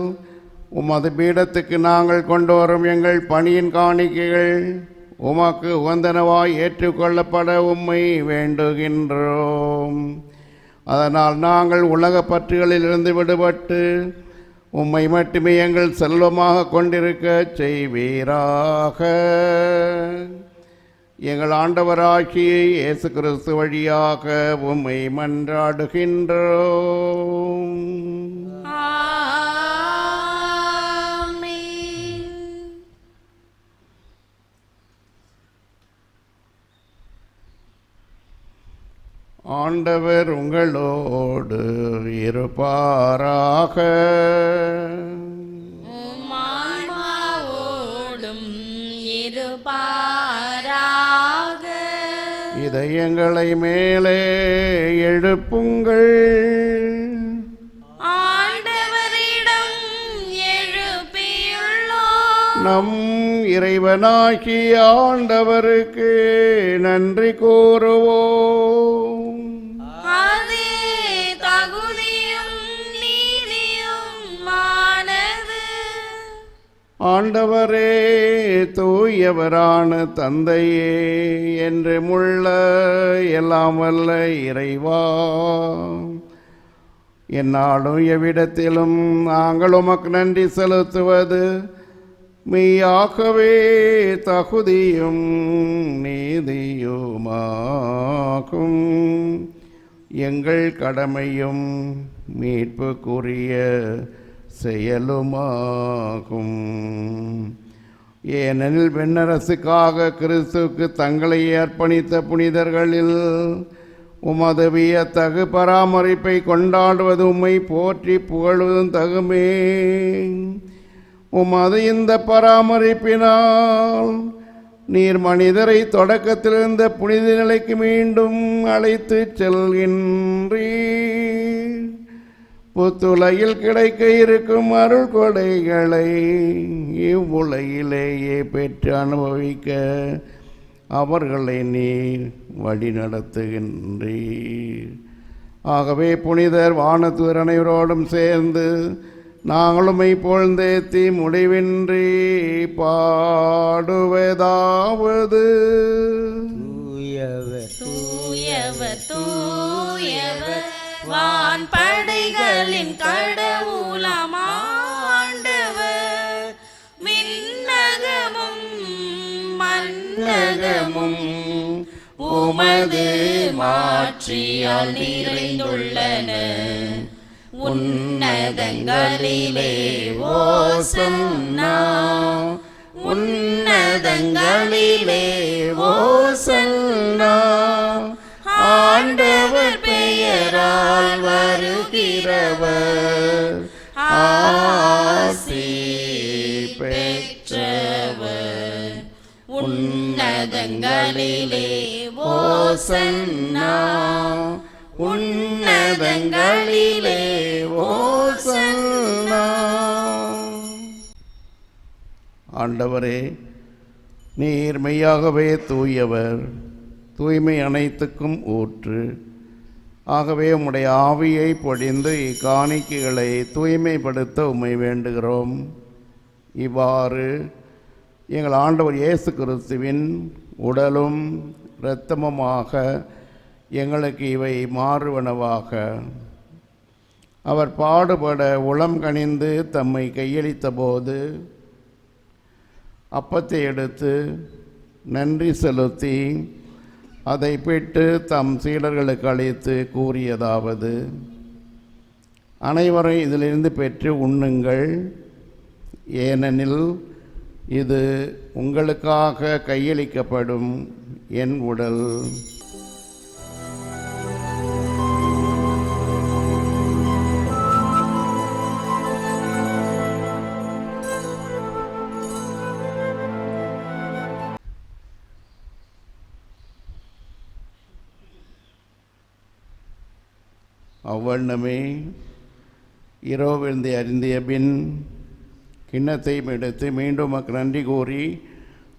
உமது பீடத்துக்கு நாங்கள் கொண்டு வரும் எங்கள் பணியின் காணிக்கைகள் உமக்கு உகந்தனவாய் ஏற்றுக்கொள்ளப்பட உம்மை வேண்டுகின்றோம். அதனால் நாங்கள் உலக பற்றுகளிலிருந்து விடுபட்டு உம்மை மட்டுமே எங்கள் செல்வமாக கொண்டிருக்க செய்வீராக. எங்கள் ஆண்டவராகிய இயேசு கிறிஸ்து வழியாக உம்மை மன்றாடுகின்றோம். ஆண்டவர் உங்களோடு இருப்பாராக. உம்மான்மாவோடும் இருப்பாராக. இதயங்களை மேலே எழுப்புங்கள். ஆண்டவரிடம் எழுப்பியுள்ளோம். நம் இறைவனாகிய ஆண்டவருக்கு நன்றி கூறுவோம். அதே தகுதியும் நீதியுமானது. ஆண்டவரே, தூயவரான தந்தையே, என்றுமுள்ள எல்லாம் வல்ல இறைவா, எந்நாளும் எவ்விடத்திலும் நாங்கள் உமக்கு நன்றி செலுத்துவது மெய்யாகவே தகுதியும் நீதியுமாகும். எங்கள் கடமையும் மீட்புக்குரிய செயலுமாகும். ஏனெனில் விண்ணரசுக்காக கிறிஸ்துவுக்கு தங்களை அர்ப்பணித்த புனிதர்களில் உமது வியத்தகு பராமரிப்பை கொண்டாடுவது உம்மை போற்றி புகழ்வதும் தகுமே. உமது இந்த பராமரிப்பினால் நீர் மனிதரை தொடக்கத்திலிருந்த புனித நிலைக்கு மீண்டும் அழைத்து செல்கின்றீர். புத்துலகில் கிடைக்க இருக்கும் அருள் கொடைகளை இவ்வுலகிலேயே பெற்று அனுபவிக்க அவர்களை நீர் வழி நடத்துகின்றீர். ஆகவே புனிதர் வானதூதர் அனைவரோடும் சேர்ந்து நாங்களும் புகழ்ந்தேத்தி முடிவின்றி பாடுவதாவது: தூயவர் தூயவர் வான்படைகளின் கடவுளமாண்டவர். விண்ணகமும் மண்ணகமும் உமது மாட்சியால் நிறைந்துள்ளன. உன்னதங்களிலே ஓசன்னா, உன்னதங்களிலே ஓசன்னா. ஆண்டவர் பெயரால் வருகிறவர் ஆசி பெற்றவர். உன்னதங்களிலே ஓசன்னா, உன்னதங்களிலே ஓசன்னா. ஆண்டவரே, நீர் மெய்யாகவே தூயவர், தூய்மை அனைத்துக்கும் ஊற்று. ஆகவே உம்முடைய ஆவியை பொழிந்து இக்காணிக்கைகளை தூய்மைப்படுத்த உம்மை வேண்டுகிறோம். இவ்வாறு எங்கள் ஆண்டவர் இயேசு கிறிஸ்துவின் உடலும் இரத்தமுமாக எங்களுக்கு இவை மாறுவனவாக. அவர் பாடுபட உளம் கனிந்து தம்மை கையளித்த போது அப்பத்தை எடுத்து நன்றி செலுத்தி அதை பிட்டு தம் சீடர்களுக்கு அளித்து கூறியதாவது: அனைவரும் இதிலிருந்து பெற்று உண்ணுங்கள், ஏனெனில் இது உங்களுக்காக கையளிக்கப்படும் என் உடல். அவ்வண்ணமே இரவிலிருந்து அறிந்திய பின் கிண்ணத்தையும் எடுத்து மீண்டும் நன்றி கூறி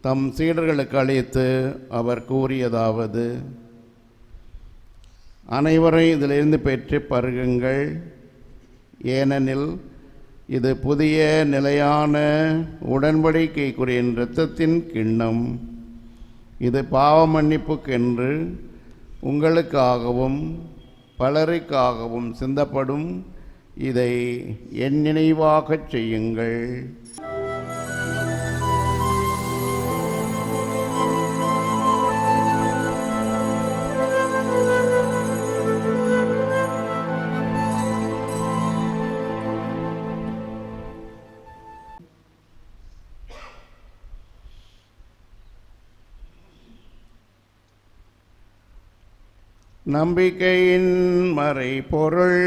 தம் சீடர்களுக்கு அளித்து அவர் கூறியதாவது: அனைவரும் இதிலிருந்து பெற்று பருகுங்கள், ஏனெனில் இது புதிய நிலையான உடன்படிக்கைக்குரிய இரத்தத்தின் கிண்ணம். இது பாவ மன்னிப்புக்கென்று உங்களுக்காகவும் பலருக்காகவும் சிந்தப்படும். இதை என் நினைவாகச் செய்யுங்கள். நம்பிக்கையின் மறைபொருள்.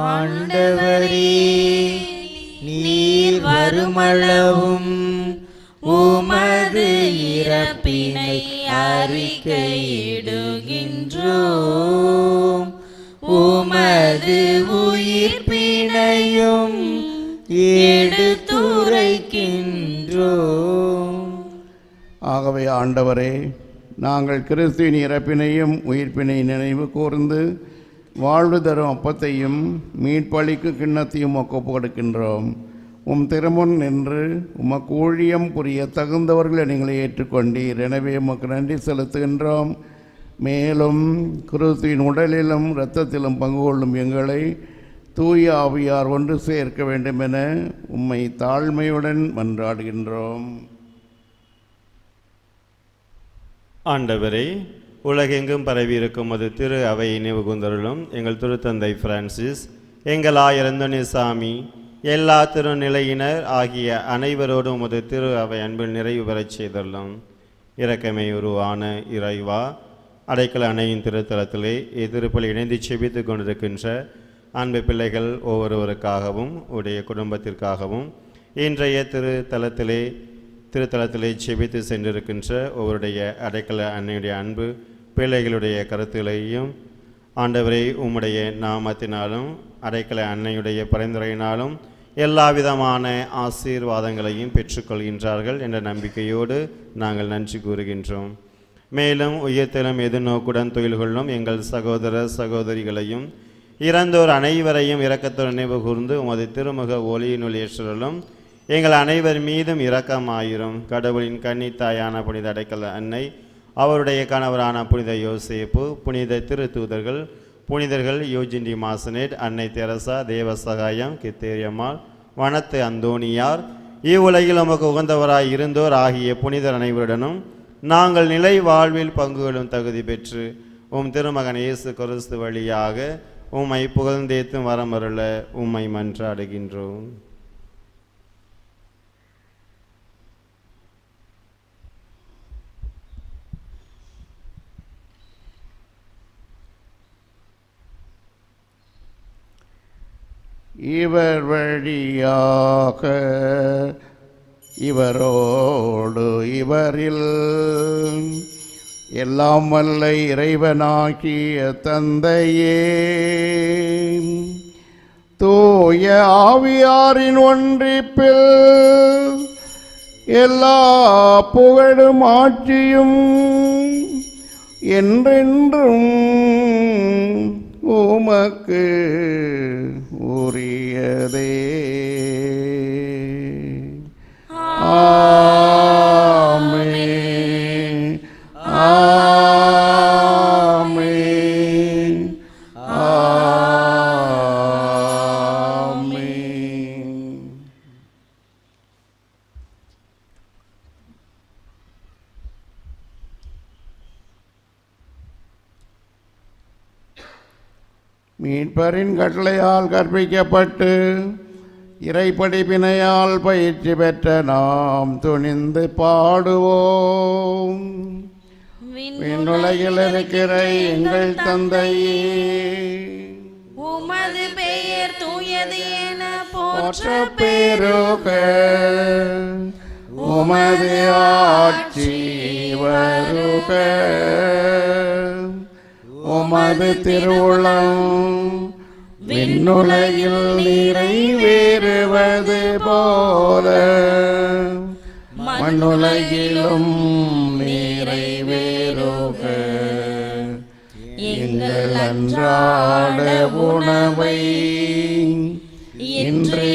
ஆண்டவரே, நீர் வருமளவும் உமது இறப்பினை அறிக்கையிடுகின்றோம், உமது உயிர்ப்பினையும் எடுத்துரைக்கின்றோம். ஆகவே ஆண்டவரே, நாங்கள் கிறிஸ்துவின் இறப்பினையும் உயிர்ப்பினை நினைவு கூர்ந்து வாழ்வு தரும் அப்பத்தையும் மீட்பளிக்கும் கிண்ணத்தையும் ஒப்புக் கொடுக்கின்றோம். உம் திருமுன் நின்று உமக்கு ஊழியம் புரிய தகுந்தவர்களை நீங்களை ஏற்றுக்கொண்டீர். எனவே உமக்கு நன்றி செலுத்துகின்றோம். மேலும் கிறிஸ்துவின் உடலிலும் இரத்தத்திலும் பங்கு கொள்ளும் எங்களை தூய ஆவியார் ஒன்று சேர்க்க வேண்டும் என உம்மை தாழ்மையுடன் மன்றாடுகின்றோம். ஆண்டவரே, உலகெங்கும் பரவியிருக்கும் அது திரு அவையை நினைவுகூர்ந்தருளும். எங்கள் திருத்தந்தை பிரான்சிஸ், எங்கள் ஆயர் அந்தோனிசாமி, எல்லா திருநிலையினர் ஆகிய அனைவரோடும் உமது திரு அவை அன்பில் நிறைவு பெறச் செய்தருளும். இரக்கமை உருவான இறைவா, அடைக்கல அணையின் திருத்தலத்திலே எதிர்ப்பில் இணைந்து செபித்து கொண்டிருக்கின்ற அன்பு பிள்ளைகள் ஒவ்வொருவருக்காகவும் உடைய குடும்பத்திற்காகவும் இன்றைய திருத்தலத்திலே செபித்து சென்றிருக்கின்ற ஒவ்வொருடைய அடைக்கல அன்னையுடைய அன்பு பிள்ளைகளுடைய கருத்துகளையும் ஆண்டவரே உம்முடைய நாமத்தினாலும் அடைக்கல அன்னையுடைய பரிந்துரையினாலும் எல்லா விதமான ஆசீர்வாதங்களையும் பெற்றுக்கொள்கின்றார்கள் என்ற நம்பிக்கையோடு நாங்கள் நன்றி கூறுகின்றோம். மேலும் உயர்த்தலும் எதிர்நோக்குடன் தொழில் கொள்ளும் எங்கள் சகோதர சகோதரிகளையும் இறந்தோர் அனைவரையும் இரக்கத்தோடு நினைவு கூர்ந்து உமது திருமுக ஒளியினுள் ஏற்றலும் எங்கள் அனைவர் மீதும் இரக்கமாயிரும். கடவுளின் கன்னித்தாயான புனித அடைக்கல அன்னை, அவருடைய கணவரான புனித யோசேப்பு, புனித திருத்தூதர்கள், புனிதர்கள் யூஜின்டி மாசனேட், அன்னை தெரசா, தேவசகாயம், கித்தேரியம்மாள், வனத்து அந்தோனியார், இவ்வுலகில் உமக்கு உகந்தவராய் இருந்தோர் ஆகிய புனிதர் அனைவருடனும் நாங்கள் நிலை வாழ்வில் பங்குகளும் தகுதி பெற்று உம் திருமகன் இயேசு கிறிஸ்து வழியாக உம்மை புகழ்ந்தேத்தும் வரமருள உம்மை மன்றாடுகின்றோம். இவர் வழியாக இவரோடு இவரில் எல்லாம் வல்ல இறைவனாகிய தந்தையே, தூய ஆவியாரின் ஒன்றிப்பில் எல்லா புகழும் ஆட்சியும் என்றென்றும் உமக்கு உரியதே. ஆமென், ஆமென், ஆமென். மீட்பரின் கட்டளையால் கற்பிக்கப்பட்டு இறைப்படிப்பினையால் பயிற்சி பெற்ற நாம் துணிந்து பாடுவோம். விண்ணுலகில் இருக்கிற எங்கள் தந்தையே, உமது பெயர் தூயது என போற்ற பெருக. உமது ஆட்சி வருக. உமது திருவுளம் விண்ணுலகில் நிறைவேறுவது போல மண்ணுலகிலும் நிறைவேறுக. எங்கள் அன்றாட உணவை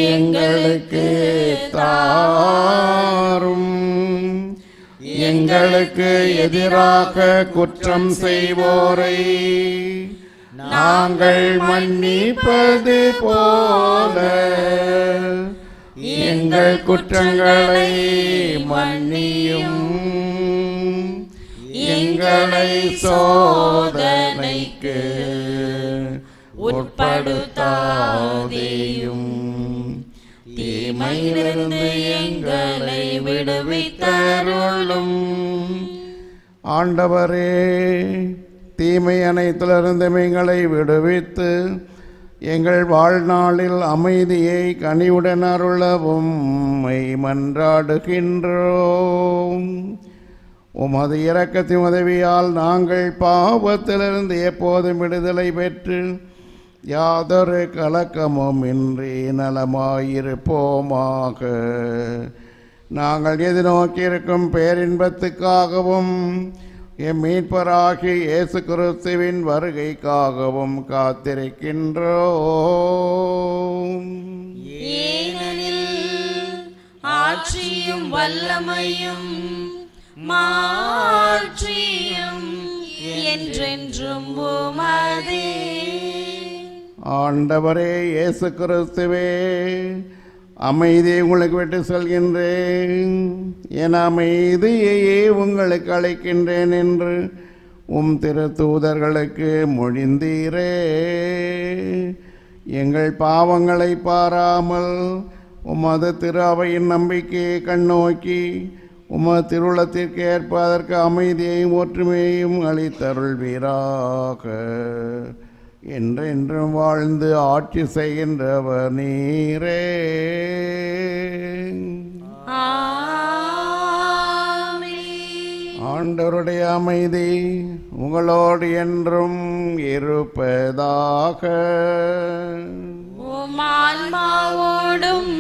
எங்களுக்கு தாரும். எங்களுக்கு எதிராக குற்றம் செய்வோரை நாங்கள் மன்னிப்பது போல எங்கள் குற்றங்களை மன்னியும். எங்களை சோதனைக்கு உட்படுத்தாதேயும். தீமையிலிருந்து எங்களை விடுவித்தருளும். ஆண்டவரே, தீமை அனைத்திலிருந்து எங்களை விடுவித்து எங்கள் வாழ்நாளில் அமைதியை கனிவுடன் அருளவும் மன்றாடுகின்றோம். உமது இரக்கத்தின் உதவியால் நாங்கள் பாவத்திலிருந்து எப்போதும் விடுதலை பெற்று யாதொரு கலக்கமும் இன்றி நலமாயிருப்போமாக. நாங்கள் எதிர்நோக்கியிருக்கும் பேரின்பத்துக்காகவும் எம் மீட்பராகிய இயேசு கிறிஸ்துவின் வருகைக்காகவும் காத்திருக்கின்றோம். ஏனெனில் ஆட்சியும் வல்லமையும் மாட்சியும் என்றென்றும் உமதே. ஆண்டவரே இயேசு கிறிஸ்துவே, அமைதியை உங்களுக்கு விட்டு செல்கின்றேன், என் அமைதியையே உங்களுக்கு அளிக்கின்றேன் என்று உம் திருத்தூதர்களுக்கு மொழிந்தீரே. எங்கள் பாவங்களை பாராமல் உமது திரு அவையின் நம்பிக்கையை கண்ணோக்கி உமது திருவுளத்திற்கு ஏற்ப அதற்கு அமைதியையும் ஒற்றுமையையும் அளித்தருள்வீராக. என்றென்றும் வாழ்ந்து ஆட்சி செய்கின்றவர் நீரே. ஆண்டவருடைய அமைதி உங்களோடு என்றும் இருப்பதாக. உம் ஆன்மாவோடும்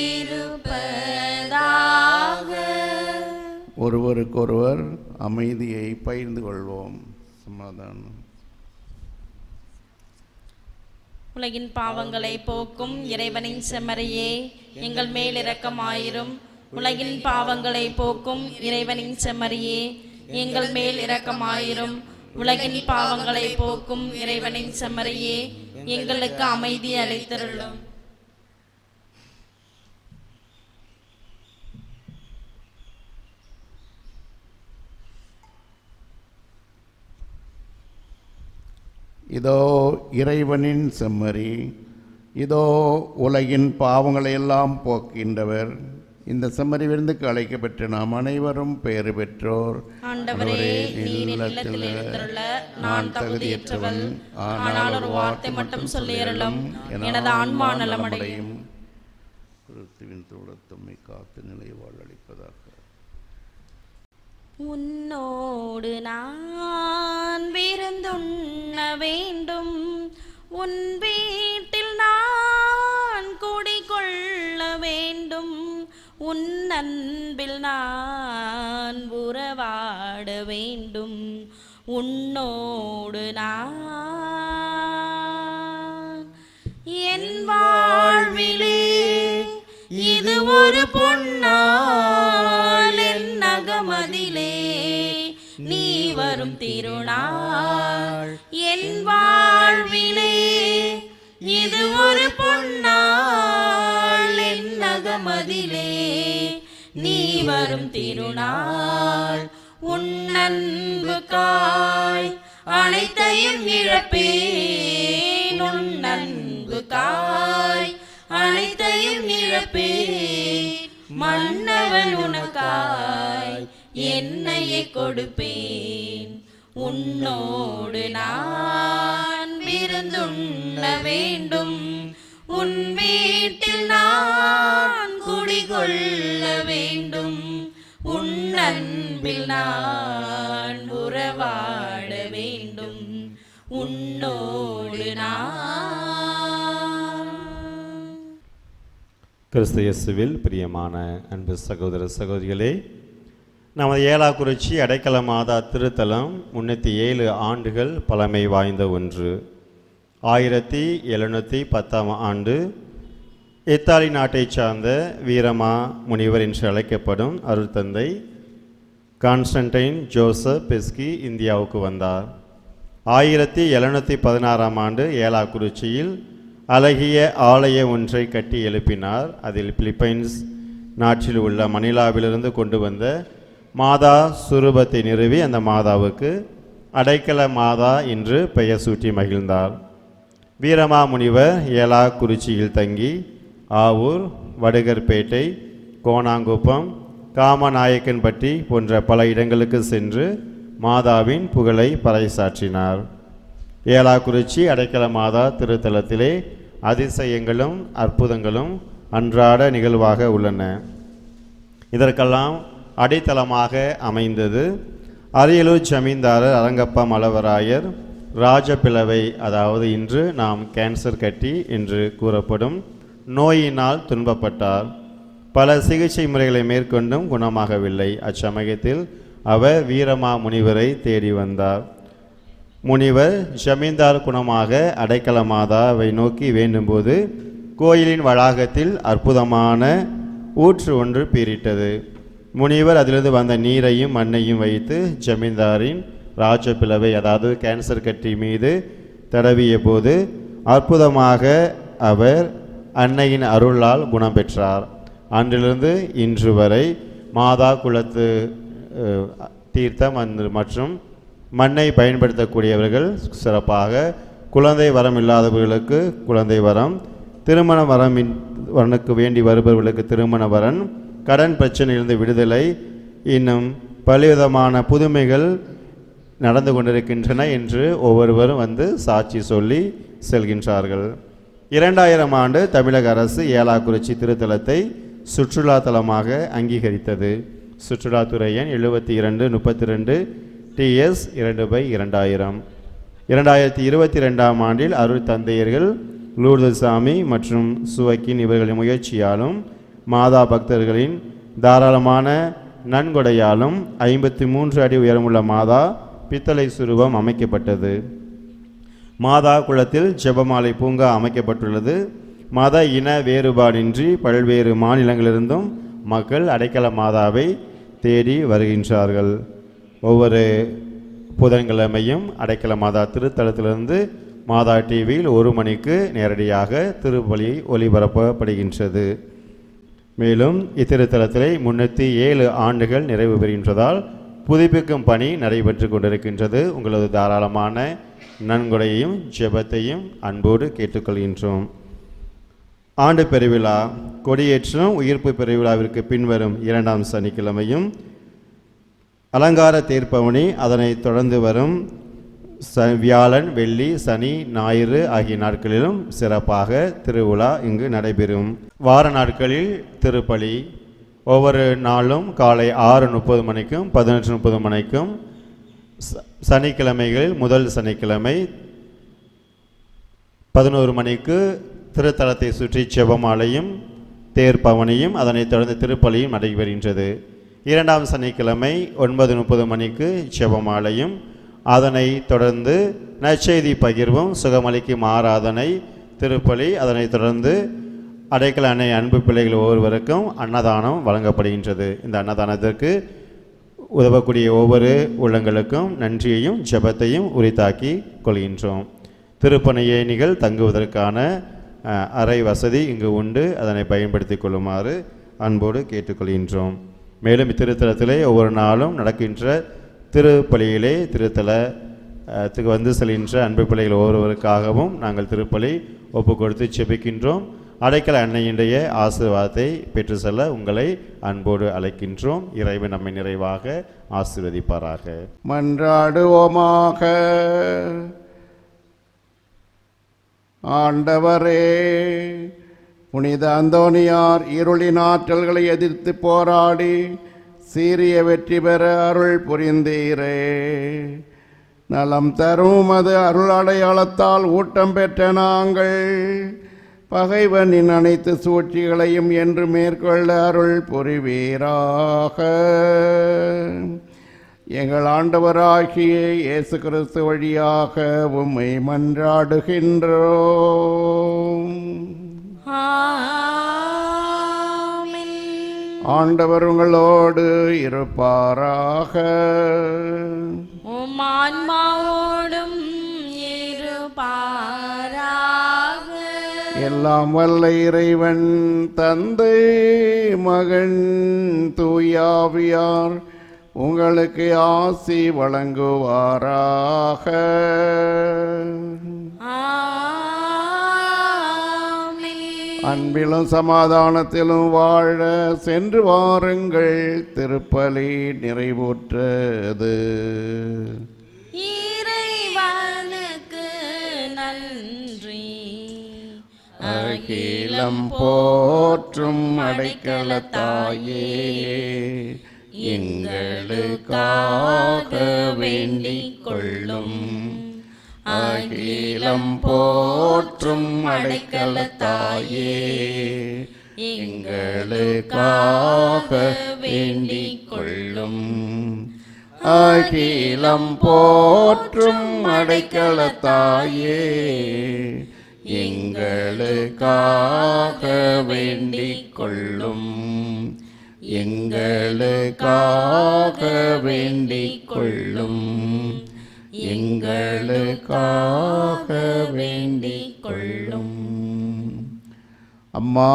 இருப்பதாக. ஒருவருக்கொருவர் அமைதியை பகிர்ந்து கொள்வோம். சமாதானம். உலகின் பாவங்களை போக்கும் இறைவனின் செம்மறியே, எங்கள் மேல் இரக்கமாயிரும். உலகின் பாவங்களை போக்கும் இறைவனின் செம்மறியே, எங்கள் மேல் இரக்கமாயிரும். உலகின் பாவங்களை போக்கும் இறைவனின் செம்மறியே, எங்களுக்கு அமைதி அளித்தருளும். இதோ இறைவனின் செம்மறி, இதோ உலகின் பாவங்களை எல்லாம் போக்கின்றவர். இந்த செம்மறி விருந்துக்கு அழைக்கப்பட்டு நாம் அனைவரும் பெயர் பெற்றோர். ஆண்டவரே, நீர் இல்லத்தில் எழுந்தருள நான் தகுதியற்றவள். ஆனால் ஒரு வார்த்தை மட்டும் சொல்லியருளும், எனது ஆன்மா நலமடையும். கிறிஸ்துவின் தோழத்தம்மை காத்து நிலை வாழ்வளிப்பதாக. உன்னோடு நான் விருந்துண்ண வேண்டும், உன் வீட்டில் நான் குடிகொள்ள வேண்டும், உன் அன்பில் நான் உறவாட வேண்டும். உன்னோடு நான் என் வாழ்விலே இது ஒரு பொன்னாள், என் நகமதிலே நீ வரும் திருநாள். என் வாழ்விலே இது ஒரு பொன்னாள், என் நகமதிலே நீ வரும் திருநாள். உன் அன்புக்காய் அனைத்தையும் இழப்பேன், உன் அன்புக்காய் அனைத்தையும் இழப்பேன். மன்னவன் உனக்காய் என்னையே கொடுப்பேன். உன்னோடு நான் விருந்துண்ண வேண்டும், உன் வீட்டில் நான் குடிகொள்ள வேண்டும். உன் அன்பில் நான் உறவாட வேண்டும். உன்னோடு நான். கிறிஸ்து இயேசுவில் பிரியமான அன்பு சகோதர சகோதரிகளே, நமது ஏலாக்குறிச்சி அடைக்கல மாதா திருத்தலம் 307 ஆண்டுகள் பழமை வாய்ந்த ஒன்று. 1710 ஆண்டு இத்தாலி நாட்டைச் சார்ந்த வீரமா முனிவர் என்று அழைக்கப்படும் அருட்தந்தை கான்ஸ்டன்டைன் ஜோசப் பெஸ்கி இந்தியாவுக்கு வந்தார். 1716 ஆண்டு ஏலாக்குறிச்சியில் அழகிய ஆலய ஒன்றை கட்டி எழுப்பினார். அதில் பிலிப்பைன்ஸ் நாட்டில் உள்ள மணிலாவிலிருந்து கொண்டு வந்த மாதா சுரூபத்தை நிறுவி அந்த மாதாவுக்கு அடைக்கல மாதா என்று பெயர் சூட்டி மகிழ்ந்தார். வீரமா முனிவர் ஏலாக்குறிச்சியில் தங்கி ஆவூர், வடுகர்பேட்டை, கோணாங்குப்பம், காமநாயக்கன்பட்டி போன்ற பல இடங்களுக்கு சென்று மாதாவின் புகழை பறைசாற்றினார். ஏலாக்குறிச்சி அடைக்கல மாதா திருத்தலத்திலே அதிசயங்களும் அற்புதங்களும் அன்றாட நிகழ்வாக உள்ளன. இதற்கெல்லாம் அடித்தளமாக அமைந்தது அரியலூர் ஜமீன்தாரர் அரங்கப்பா மலவராயர் ராஜபிளவை, அதாவது இன்று நாம் கேன்சர் கட்டி என்று கூறப்படும் நோயினால் துன்பப்பட்டார். பல சிகிச்சை முறைகளை மேற்கொண்டும் குணமாகவில்லை. அச்சமயத்தில் அவர் வீரமா முனிவரை தேடி வந்தார். முனிவர் ஜமீன்தார் குணமாக அடைக்கல மாதாவை நோக்கி வேண்டும்போது கோயிலின் வளாகத்தில் அற்புதமான ஊற்று ஒன்று பீரிட்டது. முனிவர் அதிலிருந்து வந்த நீரையும் மண்ணையும் வைத்து ஜமீன்தாரின் ராஜபிளவை, அதாவது கேன்சர் கட்டி மீது தடவிய போது அற்புதமாக அவர் அன்னையின் அருளால் குணம் பெற்றார். அன்றிலிருந்து இன்று வரை மாதா குலத்து தீர்த்தம் மற்றும் மண்ணை பயன்படுத்தக்கூடியவர்கள் சிறப்பாக குழந்தை வரம் இல்லாதவர்களுக்கு குழந்தை வரம், திருமண வரனுக்கு வேண்டி வருபவர்களுக்கு திருமண வரன், கடன் பிரச்சனையிலிருந்து விடுதலை, இன்னும் பலவிதமான புதுமைகள் நடந்து கொண்டிருக்கின்றன என்று ஒவ்வொருவரும் வந்து சாட்சி சொல்லி செல்கின்றார்கள். 2000 ஆண்டு தமிழக அரசு ஏலாக்குறிச்சி திருத்தலத்தை சுற்றுலா தலமாக அங்கீகரித்தது. சுற்றுலாத்துறை எண் 7232 TS 2/2000. 2022 ஆண்டில் அருள் தந்தையர்கள் லூர்துசாமி மற்றும் சுவக்கின் இவர்களின் முயற்சியாலும் மாதா பக்தர்களின் தாராளமான நன்கொடையாலும் 53 அடி உயரமுள்ள மாதா பித்தளை சுரூபம் அமைக்கப்பட்டது. மாதா குளத்தில் ஜெபமாலை பூங்கா அமைக்கப்பட்டுள்ளது. மத இன வேறுபாடின்றி பல்வேறு மாநிலங்களிலிருந்தும் மக்கள் அடைக்கல மாதாவை தேடி வருகின்றார்கள். ஒவ்வொரு புதன்கிழமையும் அடைக்கல மாதா திருத்தலத்திலிருந்து மாதா டிவியில் 1 மணிக்கு நேரடியாக திருப்பலி ஒளிபரப்பப்படுகின்றது. மேலும் இத்திருத்தலத்திலே 307 ஆண்டுகள் நிறைவு பெறுகின்றதால் புதுப்பிக்கும் பணி நடைபெற்று கொண்டிருக்கின்றது. உங்களது தாராளமான நன்கொடையையும் ஜெபத்தையும் அன்போடு கேட்டுக்கொள்கின்றோம். ஆண்டு பெருவிழா கொடியேற்றம் உயிர்ப்பு பெருவிழாவிற்கு பின்வரும் 2ஆம் சனிக்கிழமையும் அலங்கார தேர்ப்பவனி, அதனைத் தொடர்ந்து வரும் வியாழன், வெள்ளி, சனி, ஞாயிறு ஆகிய நாட்களிலும் சிறப்பாக திருவிழா இங்கு நடைபெறும். வார நாட்களில் திருப்பலி ஒவ்வொரு நாளும் காலை 6:30 மணிக்கும் 18:30 மணிக்கும், சனிக்கிழமைகளில் முதல் சனிக்கிழமை 11 மணிக்கு திருத்தலத்தை சுற்றி செபமாலையும் தேர்ப்பவனியும் அதனைத் தொடர்ந்து திருப்பலியும் நடைபெறுகின்றது. 2ஆம் சனிக்கிழமை 9:30 மணிக்கு செபமாலையும் அதனைத் தொடர்ந்து நற்செய்தி பகிர்வும் சுகமளிக்கும் ஆராதனை திருப்பலி, அதனைத் தொடர்ந்து அடைக்கல அன்னை அன்பு பிள்ளைகள் ஒவ்வொருவருக்கும் அன்னதானம் வழங்கப்படுகின்றது. இந்த அன்னதானத்திற்கு உதவக்கூடிய ஒவ்வொரு உள்ளங்களுக்கும் நன்றியையும் ஜெபத்தையும் உரித்தாக்கி கொள்கின்றோம். திருப்பணியேணிகள் தங்குவதற்கான அறை வசதி இங்கு உண்டு. அதனை பயன்படுத்தி கொள்ளுமாறு அன்போடு கேட்டுக்கொள்கின்றோம். மேலும் இத்திருத்தலத்திலே ஒவ்வொரு நாளும் நடக்கின்ற திருப்பலியிலே திருத்தலத்துக்கு வந்து செல்கின்ற அன்பு பிள்ளைகள் ஒவ்வொருவருக்காகவும் நாங்கள் திருப்பலி ஒப்பு கொடுத்து செபிக்கின்றோம். அடைக்கல அன்னையினுடைய ஆசீர்வாதத்தை பெற்று செல்ல உங்களை அன்போடு அழைக்கின்றோம். இறைவன் நம்மை நிறைவாக ஆசீர்வதிப்பாராக. மன்றாடுவோமாக. ஆண்டவரே, புனித அந்தோனியார் இருளின் ஆற்றல்களை எதிர்த்து போராடி சீரிய வெற்றி பெற அருள் புரிந்தீரே. நலம் தரும் அது அருள் அடையாளத்தால் ஊட்டம் பெற்ற நாங்கள் பகைவனின் அனைத்து சூழ்ச்சிகளையும் என்று மேற்கொள்ள அருள் புரிவீராக. எங்கள் ஆண்டவராகிய இயேசு கிறிஸ்து வழியாக உம்மை மன்றாடுகின்றோம். ஆண்டவர் உங்களோடு இருப்பாராக. உம் ஆன்மாவோடும் இருப்பாராக. எல்லாம் வல்ல இறைவன் தந்தை மகன் தூயாவியார் உங்களுக்கு ஆசி வழங்குவாராக. ஆமென். அன்பிலும் சமாதானத்திலும் வாழ சென்று வாருங்கள். திருப்பலி நிறைவுற்றது. இறைவனுக்கு நன்றி. அகிலம் போற்றும் அடைக்கலத்தாயே, எங்களுக்காக வேண்டிக் கொள்ளும். அகிலம் போற்றும் அடைக்கலத்தாயே, எங்களுக்காக வேண்டிக் கொள்ளும். அகிலம் போற்றும் அடைக்கலத்தாயே, எங்களுக்காக வேண்டிக் கொள்ளும். எங்களுக்காக வேண்டிக் கொள்ளும். எங்களுக்காக வேண்டிக் கொள்ளும். அம்மா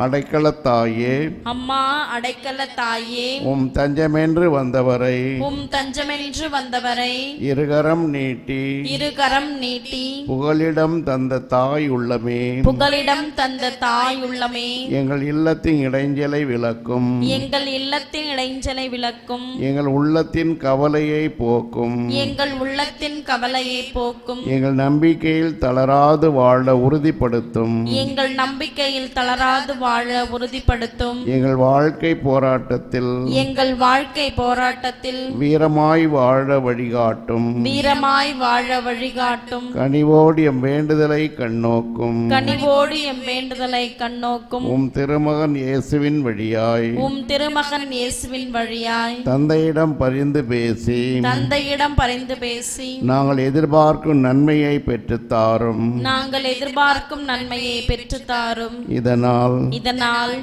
அடைக்கலத்தாயே, அம்மா அடைக்கலத்தாயே, உம் தஞ்சமென்று வந்தவரை, உம் தஞ்சமென்று வந்தவரை இருகரம் நீட்டி, இருகரம் நீட்டி புகலிடம் தந்த தாய் உள்ளமே, புகலிடம் தந்த தாய் உள்ளமே, எங்கள் இல்லத்தின் இடைஞ்சலை விளக்கும், எங்கள் இல்லத்தின் இடைஞ்சலை விளக்கும், எங்கள் உள்ளத்தின் கவலையை போக்கும், எங்கள் உள்ளத்தின் கவலையை போக்கும், எங்கள் நம்பிக்கையில் தளராது வாழ உறுதிப்படுத்தும், எங்கள் நம்பிக்கையில் தளராது வாழ உறுதிப்படுத்தும், எங்கள் வாழ்க்கை போராட்டத்தில், எங்கள் வாழ்க்கை போராட்டத்தில் வீரமாய் வாழ வழிகாட்டும், வீரமாய் வாழ வழிகாட்டும், கனிவோடு எம் வேண்டுதலை கண்ணோக்கும், கனிவோடு எம் வேண்டுதலை கண்ணோக்கும், உம் திருமகன் இயேசுவின் வழியாய், உம் திருமகன் இயேசுவின் வழியாய் தந்தையிடம் பரிந்து பேசி, தந்தையிடம் பரிந்து பேசி நாங்கள் எதிர்பார்க்கும் நன்மையை பெற்றுத்தாரும். நாங்கள் எதிர்பார்க்கும் நன்மையை பெற்றுத்தாரும். இதனால்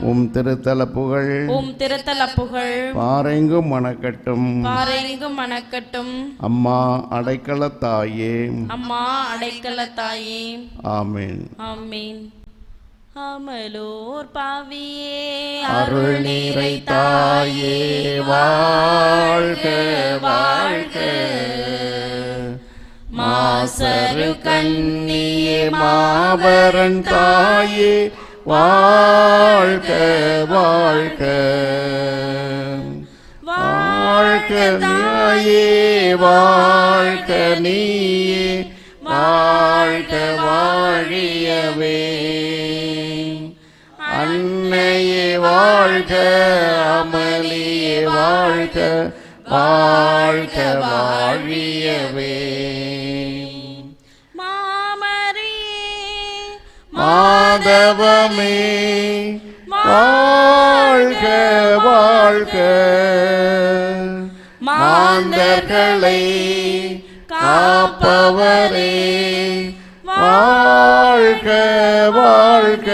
உம் திருத்தல புகழ், உம் திருத்தல புகழ் பாரெங்கும் மணக்கட்டும். பாரெங்கும் மணக்கட்டும். அம்மா அடைக்கலத்தாயே, அம்மா அடைக்கலத்தாயே. ஆமென். ஆமென். அமலோர் பாவியே அருள் நீரை தாயே, வாழ்க வாழ்க. மாசரு கண்ணியே, மாபரன் தாயே, வாழ்க வாழ்க. வாழ்க நீயே, வாழ்க நீயே, வாழ்க வாழியவே. அன்னையே வாழ்க, அமளியே வாழ்க, வாழ்க வாழியவே. மாதவமே வாழ்க வாழ்க. மாந்தர்களை காப்பவரே வாழ்க வாழ்க.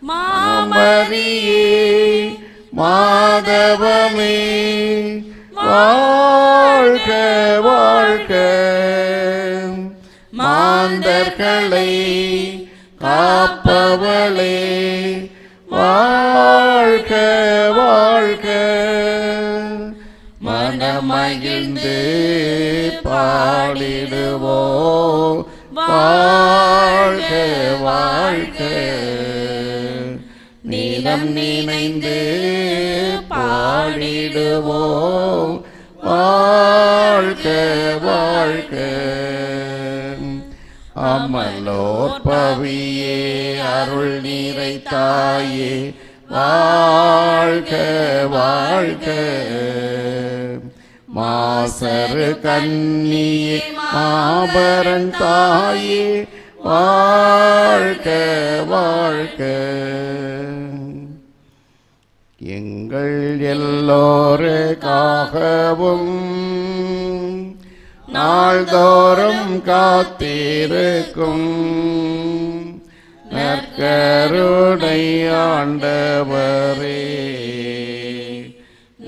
மாமரியே மாதவமே வாழ்க வாழ்க. மாந்தர்களை காப்பவளே வாழ்க வாழ்க. மனமகிழ்ந்து பாடிடுவோம் வாழ்க வாழ்க. நீலம் நினைந்து பாடிடுவோம் வாழ்க வாழ்க. அமலோர் பவியே அருள் நீரை தாயே வாழ்க வாழ்க. மாசரு கண்ணியே மாபரன் தாயே வாழ்க வாழ்க. எங்கள் எல்லோருக்காகவும் நாள்தோறும் காத்திருக்கும் நற்கருணையே நற்கருணை ஆண்டவரே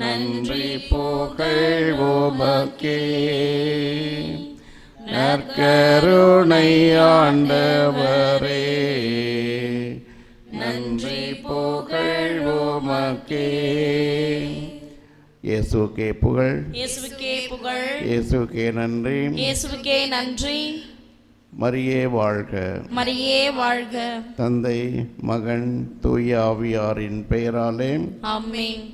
நன்றி புகழ் உமக்கே. நற்கருணை ஆண்டவரே நன்றி புகழ் உமக்கே. இயேசுக்கே புகழ், இயேசுவுக்கே புகழ், இயேசுக்கே நன்றி, இயேசுவுக்கே நன்றி. மரியே வாழ்க. மரியே வாழ்க. தந்தை மகன் தூய ஆவியாரின் பெயராலே ஆமென்.